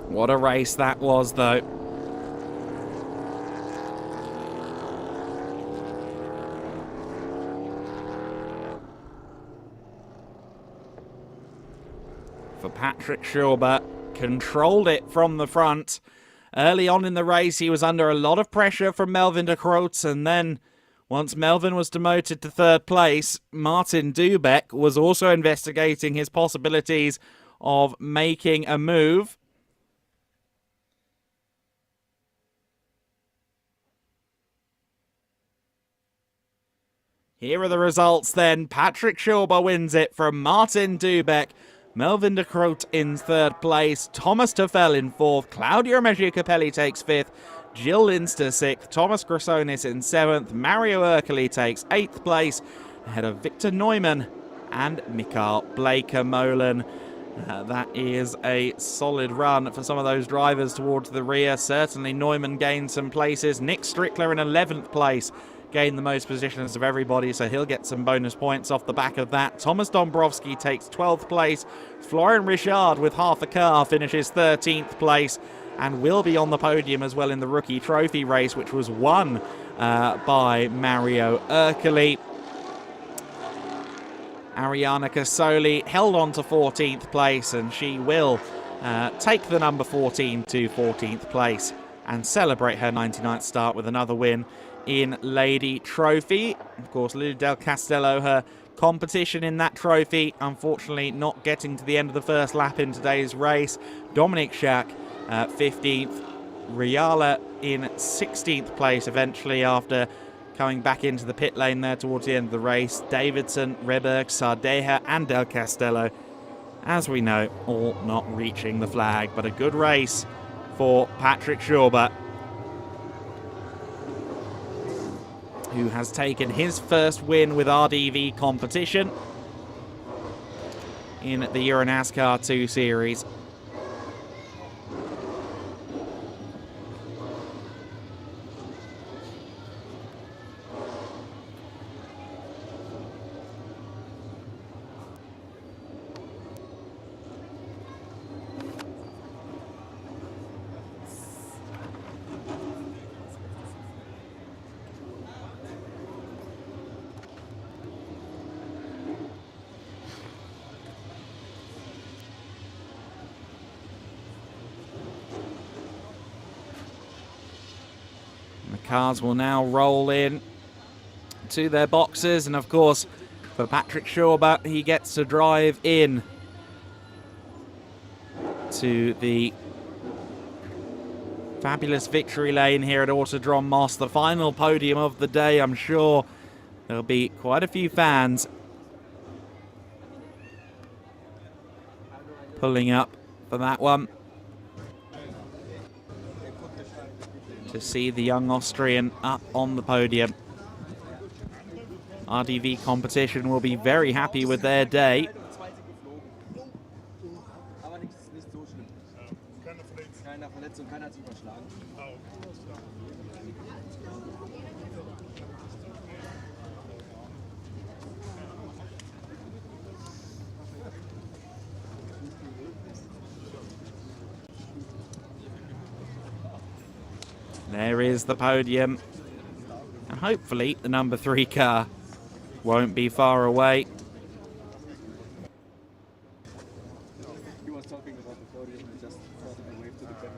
What a race that was, though. For Patrick Schauber, controlled it from the front. Early on in the race, he was under a lot of pressure from Melvin de Groot, and then once Melvin was demoted to 3rd place, Martin Dubeck was also investigating his possibilities of making a move. Here are the results then. Patrick Schauber wins it from Martin Dubeck. Melvin de Groot in third place. Thomas Tuffel in fourth. Claudio Meggiacapelli takes fifth. Jill Linster sixth. Thomas Grossonis in seventh. Mario Ercoli takes eighth place, ahead of Victor Neumann and Mikael Blaker-Molen. That is a solid run for some of those drivers towards the rear. Certainly Neumann gained some places. Nick Strickler in 11th place gained the most positions of everybody, so he'll get some bonus points off the back of that. Thomas Dombrowski takes 12th place. Florian Richard with half a car finishes 13th place and will be on the podium as well in the Rookie Trophy race, which was won by Mario Ercoli. Ariana Casoli held on to 14th place, and she will take the number 14 to 14th place and celebrate her 99th start with another win in Lady Trophy. Of course, Lily Del Castello, her competition in that trophy, unfortunately not getting to the end of the first lap in today's race. Dominic Schack, 15th. Riala in 16th place eventually after coming back into the pit lane there towards the end of the race. Davidson, Reberg, Sardeja and Del Castello, as we know, all not reaching the flag. But a good race for Patrick Schauber, who has taken his first win with RDV competition in the EuroNASCAR 2 Series. Cars will now roll in to their boxes, and of course for Patrick Schauber, he gets to drive in to the fabulous victory lane here at Autodrom Moss, the final podium of the day. I'm sure there'll be quite a few fans pulling up for that one to see the young Austrian up on the podium. RDV competition will be very happy with their day. There is the podium, and hopefully the number 3 car won't be far away.
He was talking about the podium and just thought I waved to the camera.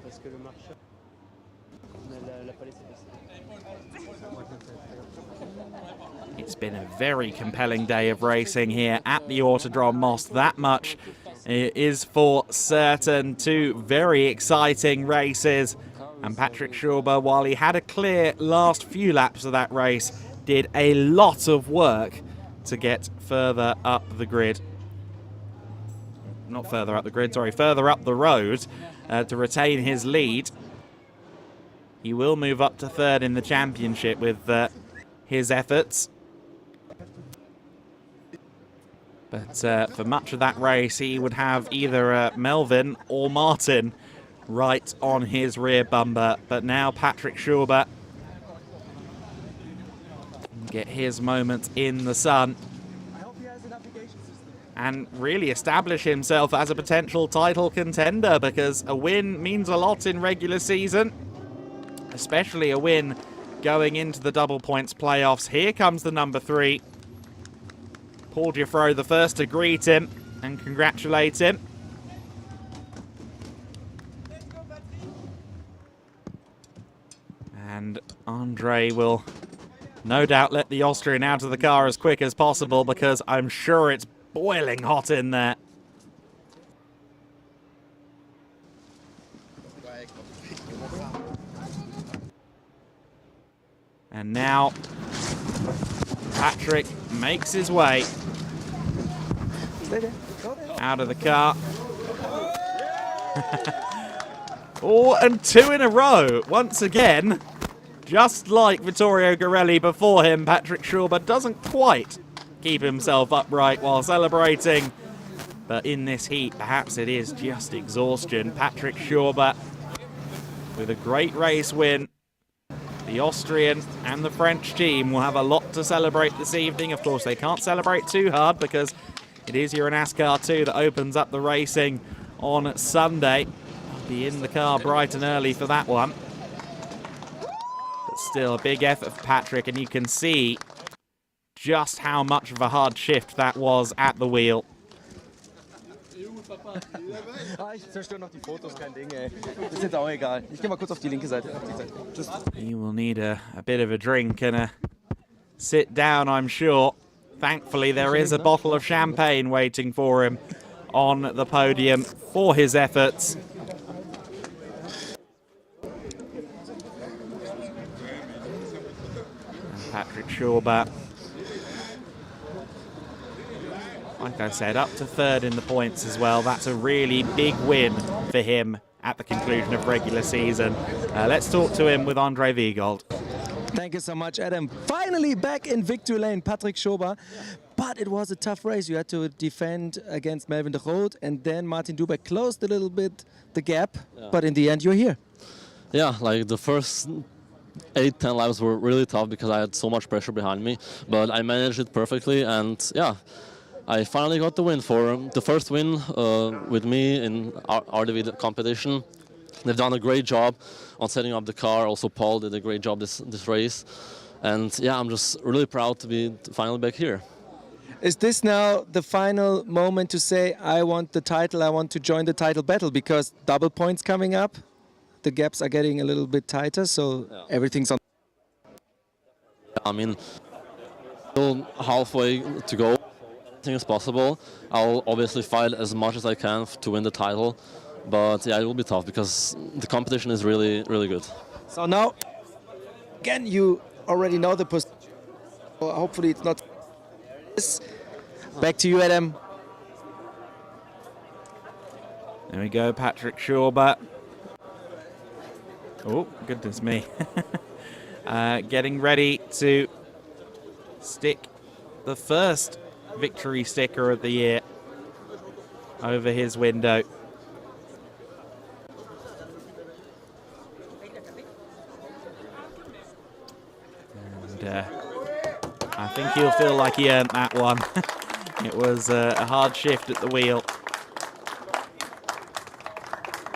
Parce que le marcheur, l'a pas laissé passer.
It's been a very compelling day of racing here at the Autodrom Moss. That much is for certain. 2 very exciting races. And Patrick Schauber, while he had a clear last few laps of that race, did a lot of work to get further up the grid. Not further up the grid, sorry, further up the road to retain his lead. He will move up to 3rd in the championship with his efforts. But for much of that race, he would have either Melvin or Martin right on his rear bumper. But now Patrick Schauber get his moment in the sun and really establish himself as a potential title contender, because a win means a lot in regular season, especially a win going into the double points playoffs. Here comes the number 3. Paul Giffro, the first to greet him and congratulate him. And Andre will no doubt let the Austrian out of the car as quick as possible, because I'm sure it's boiling hot in there. now Patrick makes his way out of the car. Oh, and 2 in a row. Once again, just like Vittorio Gorelli before him, Patrick Schauber doesn't quite keep himself upright while celebrating. But in this heat, perhaps it is just exhaustion. Patrick Schauber with a great race win. The Austrian and the French team will have a lot to celebrate this evening. Of course, they can't celebrate too hard because it is EuroNASCAR 2 that opens up the racing on Sunday. I'll be in the car bright and early for that one. But still, a big effort for Patrick, and you can see just how much of a hard shift that was at the wheel.
Ich zerstöre noch die Fotos, kein Ding, ey. Das ist jetzt auch egal. Ich gehe mal kurz auf die linke Seite.
You will need a bit of a drink and a sit down, I'm sure. Thankfully, there is a bottle of champagne waiting for him on the podium for his efforts. And Patrick Schauber, like I said, up to 3rd in the points as well. That's a really big win for him at the conclusion of regular season. Let's talk to him with Andre Wiegold.
Thank you so much, Adam. Finally back in victory lane, Patrick Schauber. But it was a tough race. You had to defend against Melvin de Groot, and then Martin Dubeck closed a little bit the gap. Yeah. But in the end, you're here.
Yeah, like the first 8-10 laps were really tough because I had so much pressure behind me. But I managed it perfectly, and yeah, I finally got the win for the first win with me in RDV competition. They've done a great job on setting up the car. Also, Paul did a great job this race. And yeah, I'm just really proud to be finally back here.
Is this now the final moment to say, I want the title, I want to join the title battle? Because double points coming up, the gaps are getting a little bit tighter, so yeah, everything's on.
I mean, still halfway to go. Anything is possible. I'll obviously fight as much as I can to win the title. But yeah, it will be tough because the competition is really, really good.
So now, again, you already know the position. Hopefully it's not. Back to you, Adam.
There we go, Patrick Schauber. Oh, goodness me. Getting ready to stick the first victory sticker of the year over his window. And I think he'll feel like he earned that one. It was a hard shift at the wheel.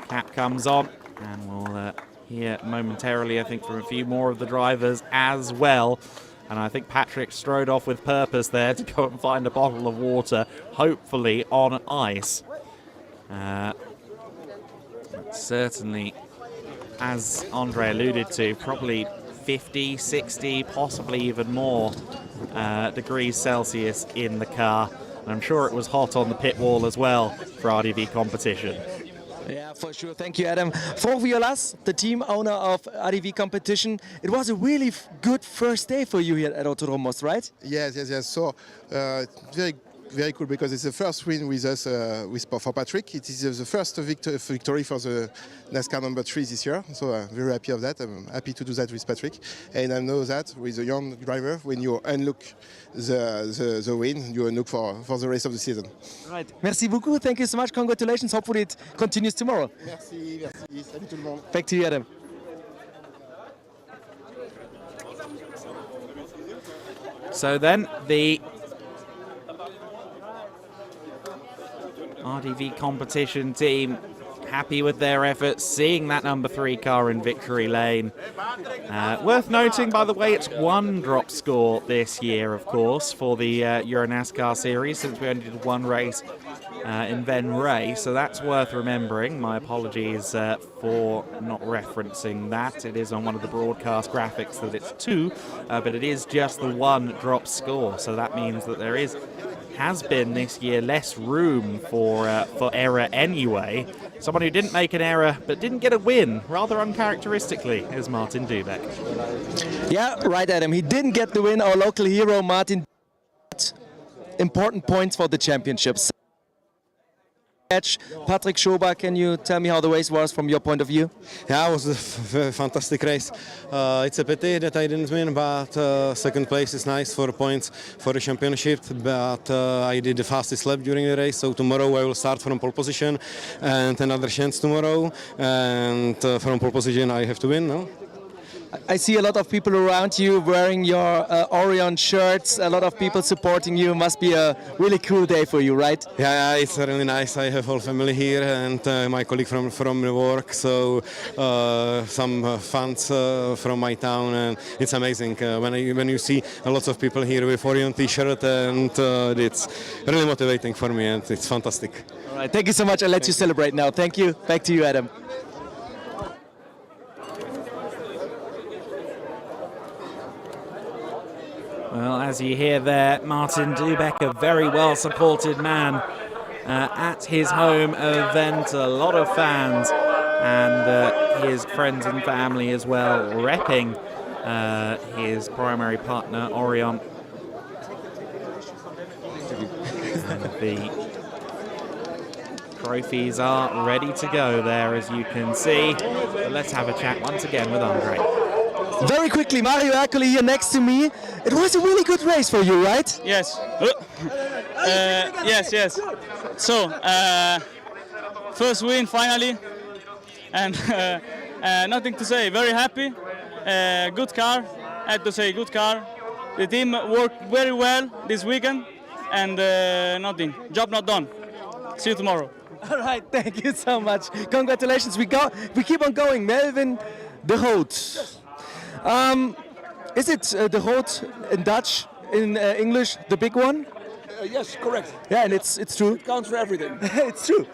Cap comes on, and we'll hear momentarily, I think, from a few more of the drivers as well. And I think Patrick strode off with purpose there to go and find a bottle of water, hopefully on ice. Certainly, as Andre alluded to, probably 50, 60, possibly even more degrees Celsius in the car. And I'm sure it was hot on the pit wall as well for RDV competition.
Yeah, for sure. Thank you, Adam. Franck Violas, the team owner of RDV competition. It was a really good first day for you here at Autodrom, right?
Yes. So, very cool because it's the first win with us for Patrick. It is the first victory for the NASCAR number 3 this year. So I'm very happy of that. I'm happy to do that with Patrick. And I know that with a young driver, when you unlock the win, you unlock for the rest of the season.
Right. Merci beaucoup. Thank you so much. Congratulations. Hopefully it continues tomorrow.
Merci. Salut tout le monde.
Back to you, Adam.
So then the RDV competition team happy with their efforts, seeing that number 3 car in victory lane. Worth noting, by the way, it's 1 drop score this year, of course, for the EuroNASCAR series, since we only did 1 race in Ben Ray, so that's worth remembering. My apologies for not referencing that. It is on one of the broadcast graphics that it's 2, but it is just the 1 drop score, so that means that there has been this year less room for error anyway. Someone who didn't make an error but didn't get a win, rather uncharacteristically, is Martin Dubeck.
Yeah, right, Adam. He didn't get the win. Our local hero, Martin, important points for the championships. Patrick Schober, can you tell me how the race was from your point of view?
Yeah, it was a fantastic race. It's a pity that I didn't win, but second place is nice for points for the championship. But I did the fastest lap during the race, so tomorrow I will start from pole position and another chance tomorrow. And from pole position I have to win, no?
I see a lot of people around you wearing your Orion shirts, a lot of people supporting you. Must be a really cool day for you, right?
Yeah, it's really nice. I have whole family here and my colleague from the work, so some fans from my town, and it's amazing when you see a lot of people here with Orion t-shirt, and it's really motivating for me, and it's fantastic.
All right, thank you so much. I'll let you celebrate now. Thank you. Back to you, Adam.
Well, as you hear there, Martin Dubeck, a very well supported man at his home event. A lot of fans and his friends and family as well, repping his primary partner, Orion. The trophies are ready to go there, as you can see. But let's have a chat once again with Andre.
Very quickly, Mario Ercole here next to me. It was a really good race for you, right?
Yes. Yes. So, first win finally, and nothing to say. Very happy. Good car. I had to say, good car. The team worked very well this weekend, and nothing. Job not done. See you tomorrow.
All right, thank you so much. Congratulations. We keep on going. Melvin de Hout. Is it the Hout in Dutch, in English, the big one?
Yes, correct.
Yeah, and it's true.
It counts for everything.
It's true.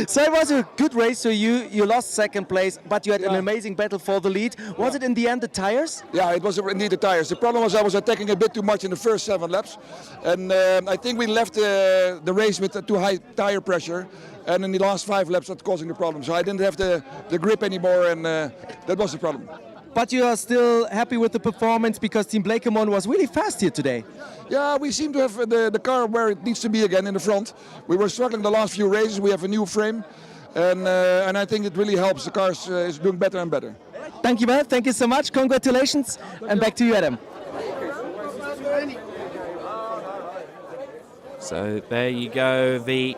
So it was a good race. So you lost second place, but you had an amazing battle for the lead. Was it in the end the tires?
Yeah, it was indeed the tires. The problem was I was attacking a bit too much in the first 7 laps, and I think we left the race with too high tire pressure. And in the last 5 laps, that's causing the problem. So I didn't have the grip anymore, and that was the problem.
But you are still happy with the performance because Team Blakemon was really fast here today.
Yeah, we seem to have the car where it needs to be again in the front. We were struggling the last few races. We have a new frame, and I think it really helps. The car is doing better and better.
Thank you, man. Thank you so much. Congratulations. And back to you, Adam.
So there you go. The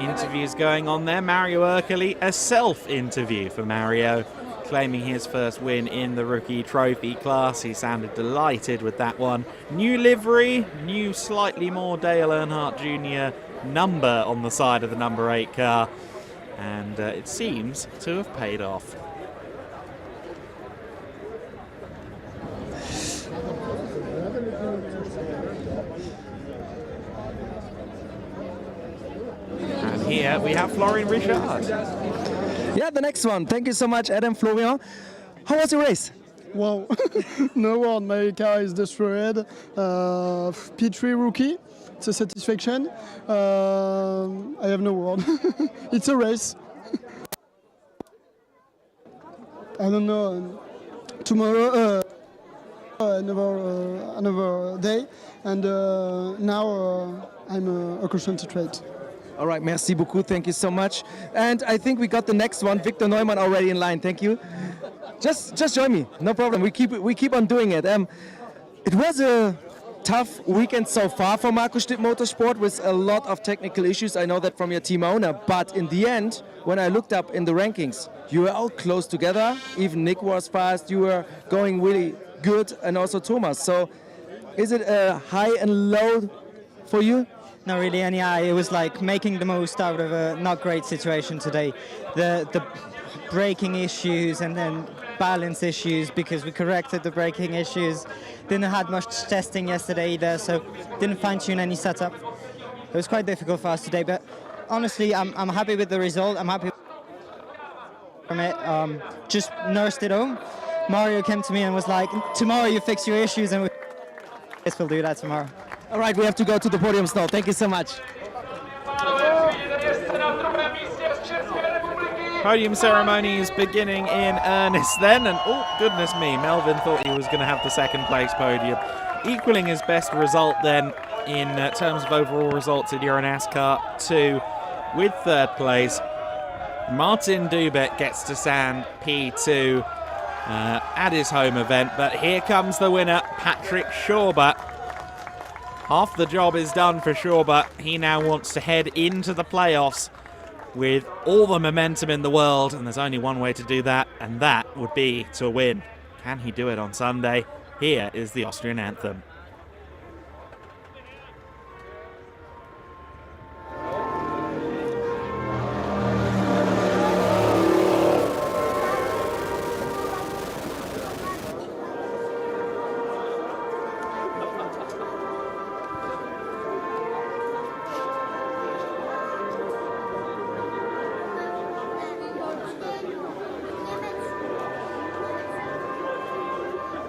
interviews going on there. Mario Ercole, a self-interview for Mario, claiming his first win in the rookie trophy class. He sounded delighted with that one. New livery, new slightly more Dale Earnhardt Jr. number on the side of the number 8 car, and it seems to have paid off. Here we have Florian Richard.
Yeah, the next one. Thank you so much, Adam, Florian. How was your race?
Wow, no word. My car is destroyed. P3 rookie. It's a satisfaction. I have no word. It's a race. I don't know. Tomorrow, another day, and now I'm concentrate.
All right, merci beaucoup. Thank you so much. And I think we got the next one, Victor Neumann, already in line. Thank you. Just join me. No problem. We keep on doing it. It was a tough weekend so far for Markus Stipp Motorsport with a lot of technical issues. I know that from your team owner. But in the end, when I looked up in the rankings, you were all close together. Even Nick was fast. You were going really good, and also Thomas. So, is it a high and low for you?
Not really, and yeah, it was like making the most out of a not great situation today. The braking issues and then balance issues, because we corrected the braking issues. Didn't have much testing yesterday either, so didn't fine-tune any setup. It was quite difficult for us today, but honestly, I'm happy with the result. I'm happy from it. Just nursed it home. Mario came to me and was like, tomorrow you fix your issues, and we'll do that tomorrow.
All right, we have to go to the podiums now. Thank you so much.
Podium ceremony is beginning in earnest then, and oh goodness me, Melvin thought he was going to have the second place podium, equaling his best result then in terms of overall results in EuroNASCAR 2 with third place. Martin Dubek gets to stand P2 at his home event, but here comes the winner, Patrick Schauber. Half the job is done for Schauber. He now wants to head into the playoffs with all the momentum in the world, and there's only one way to do that, and that would be to win. Can he do it on Sunday? Here is the Austrian anthem.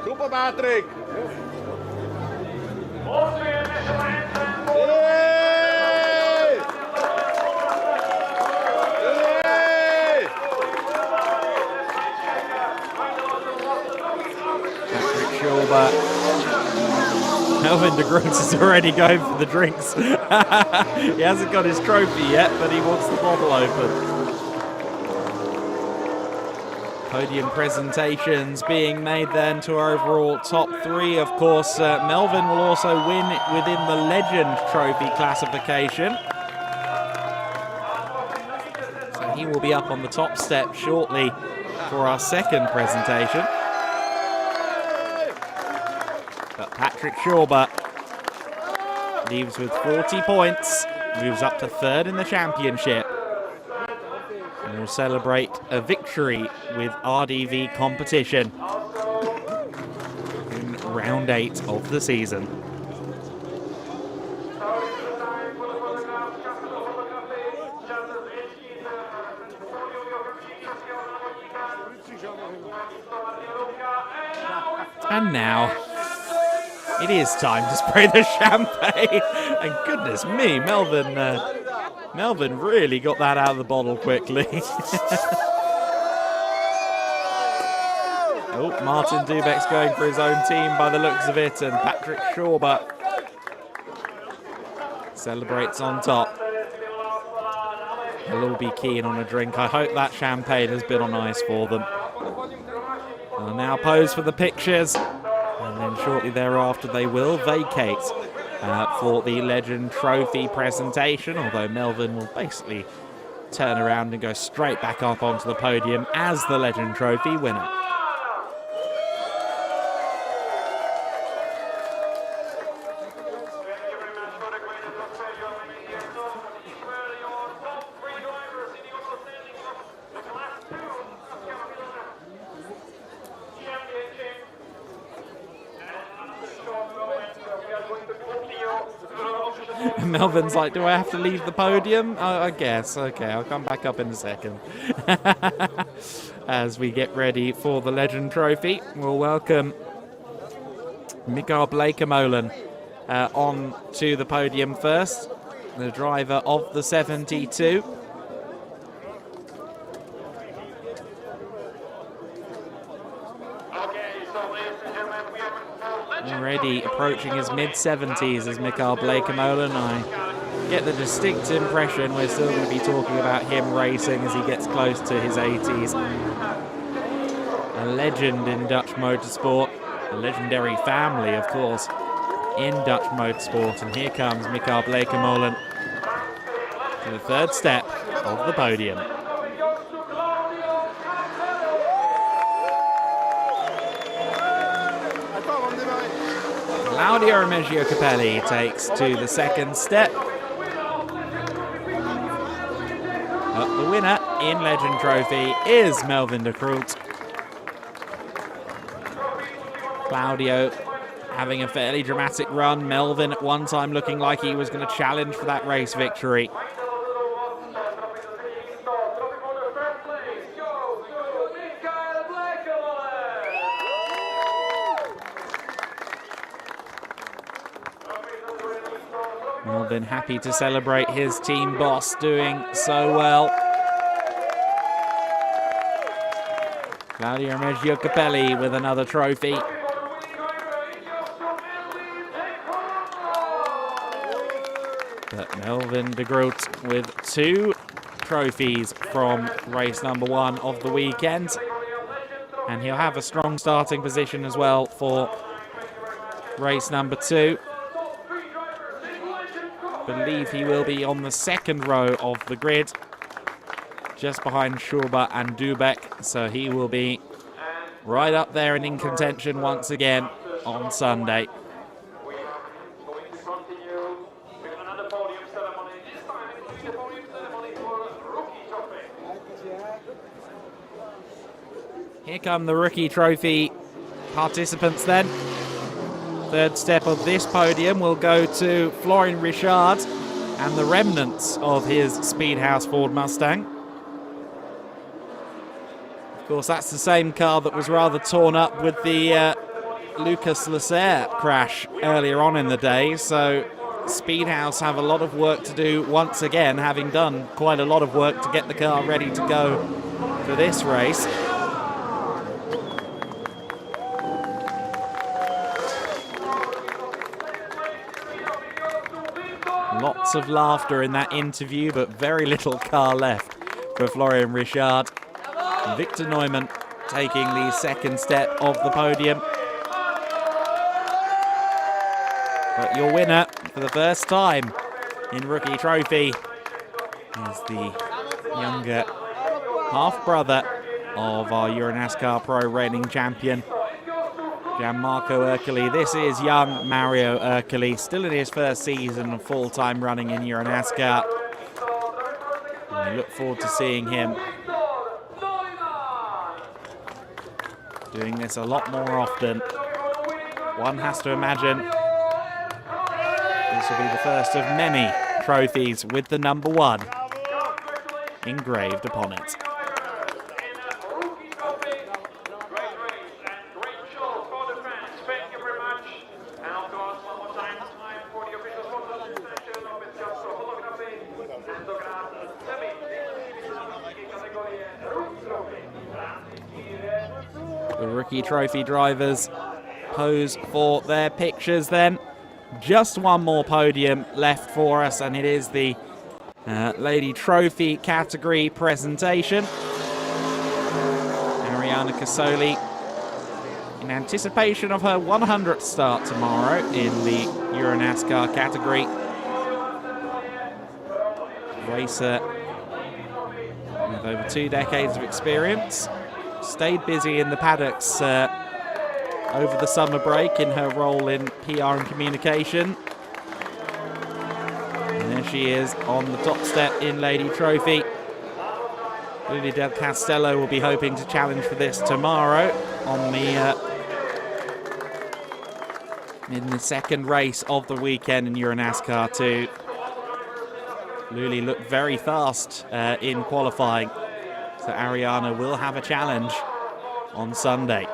Super, Patrick!
Patrick Schauber. Melvin de Groot is already going for the drinks. He hasn't got his trophy yet, but he wants the bottle open. Podium presentations being made then to our overall top three. Of course, Melvin will also win within the Legend Trophy classification. So he will be up on the top step shortly for our second presentation. But Patrick Schauber leaves with 40 points, moves up to third in the championship. And will celebrate a victory with RDV competition in round 8 of the season. And now it is time to spray the champagne. And goodness me, Melvin really got that out of the bottle quickly. Oh, Martin Dubek's going for his own team by the looks of it, and Patrick Schauber celebrates on top. They'll all be keen on a drink. I hope that champagne has been on ice for them. They'll now pose for the pictures, and then shortly thereafter they will vacate for the Legend Trophy presentation, although Melvin will basically turn around and go straight back up onto the podium as the Legend Trophy winner. Melvin's like, do I have to leave the podium? I guess. Okay, I'll come back up in a second. As we get ready for the Legend Trophy, we'll welcome Mikael Bleekemolen on to the podium first, the driver of the 72. Already approaching his mid-70s as Mikael Bleekemolen. I get the distinct impression we're still going to be talking about him racing as he gets close to his 80s. A legend in Dutch motorsport, a legendary family, of course, in Dutch motorsport. And here comes Mikael Bleekemolen to the third step of the podium. Claudio Remeggio Capelli takes to the second step. But the winner in Legend Trophy is Melvin de Groot. Claudio having a fairly dramatic run. Melvin at one time looking like he was going to challenge for that race victory. Melvin happy to celebrate his team boss doing so well. Claudio Reggio Capelli with another trophy. But Melvin de Groot with 2 trophies from race number 1 of the weekend. And he'll have a strong starting position as well for race number 2. Believe he will be on the second row of the grid, just behind Schurber and Dubeck, so he will be right up there and in contention once again on Sunday. Here come the rookie trophy participants then. Third step of this podium will go to Florian Richard and the remnants of his Speedhouse Ford Mustang. Of course, that's the same car that was rather torn up with the Lucas Lasserre crash earlier on in the day, so Speedhouse have a lot of work to do once again, having done quite a lot of work to get the car ready to go for this race. Lots of laughter in that interview, but very little car left for Florian Richard. Victor Neumann taking the second step of the podium. But your winner for the first time in Rookie Trophy is the younger half-brother of our EuroNASCAR Pro reigning champion, Gianmarco Ercoli. This is young Mario Ercoli, still in his first season of full-time running in EuroNASCAR. And we look forward to seeing him doing this a lot more often. One has to imagine this will be the first of many trophies with the number 1 engraved upon it. The Rookie Trophy drivers pose for their pictures then. Just one more podium left for us, and it is the Lady Trophy category presentation. Arianna Casoli, in anticipation of her 100th start tomorrow in the EuroNASCAR category. Racer with over 2 decades of experience. Stayed busy in the paddocks over the summer break in her role in PR and communication. And there she is on the top step in Lady Trophy. Lily Del Castello will be hoping to challenge for this tomorrow on the in the second race of the weekend in EuroNASCAR 2. Luli looked very fast in qualifying, so Arianna will have a challenge on Sunday.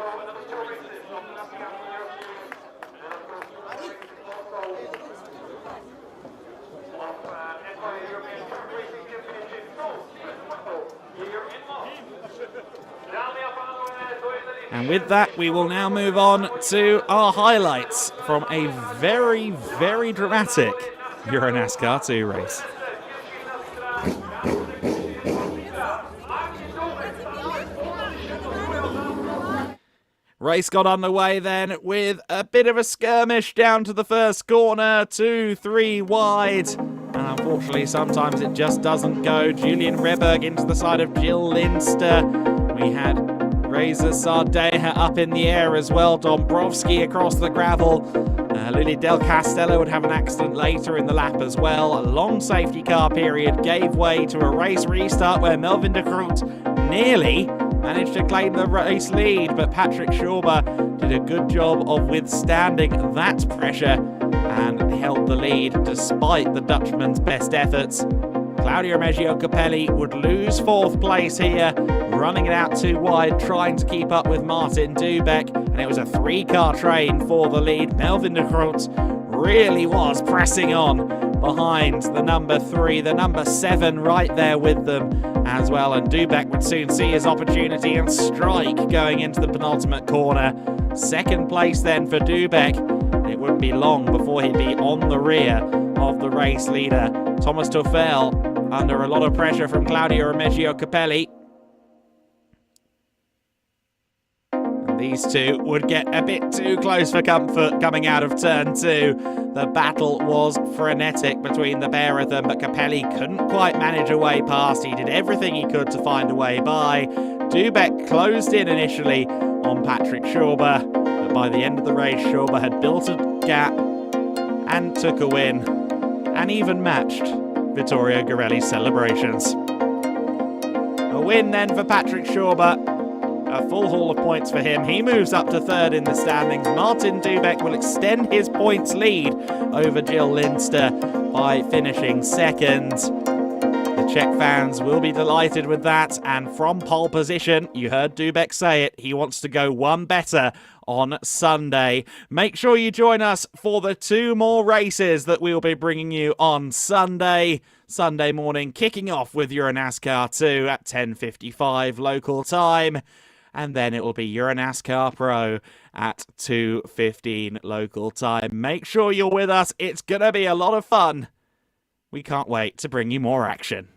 And with that, we will now move on to our highlights from a very, very dramatic EuroNASCAR 2 race. Race got underway then with a bit of a skirmish down to the first corner, 2, 3 wide. And unfortunately, sometimes it just doesn't go. Julian Reberg into the side of Jill Linster. We had Reza Sardeja up in the air as well. Dombrowski across the gravel. Lily Del Castello would have an accident later in the lap as well. A long safety car period gave way to a race restart where Melvin de Groot nearly managed to claim the race lead, but Patrick Schurber did a good job of withstanding that pressure and held the lead despite the Dutchman's best efforts. Claudio Reggio Capelli would lose 4th place here. running it out too wide, trying to keep up with Martin Dubek, and it was a 3-car train for the lead. Melvin de Groot really was pressing on behind the number 3, the number 7 right there with them as well, and Dubek would soon see his opportunity and strike going into the penultimate corner. Second place then for Dubek. It wouldn't be long before he'd be on the rear of the race leader. Thomas Tuchel under a lot of pressure from Claudio Remeggio Capelli. And these two would get a bit too close for comfort coming out of turn 2. The battle was frenetic between the pair of them, but Capelli couldn't quite manage a way past. He did everything he could to find a way by. Dubek closed in initially on Patrick Schauber, but by the end of the race, Schauber had built a gap and took a win, and even matched Vittorio Garelli's celebrations. A win then for Patrick Schauber, a full haul of points for him. He moves up to 3rd in the standings. Martin Dubek will extend his points lead over Jill Linster by finishing 2nd. The Czech fans will be delighted with that, and from pole position, you heard Dubek say it, he wants to go one better on Sunday. Make sure you join us for the 2 more races that we'll be bringing you on Sunday morning, kicking off with EuroNASCAR 2 at 10:55 local time, and then it will be EuroNASCAR Pro at 2:15 local time. Make sure you're with us. It's going to be a lot of fun. We can't wait to bring you more action.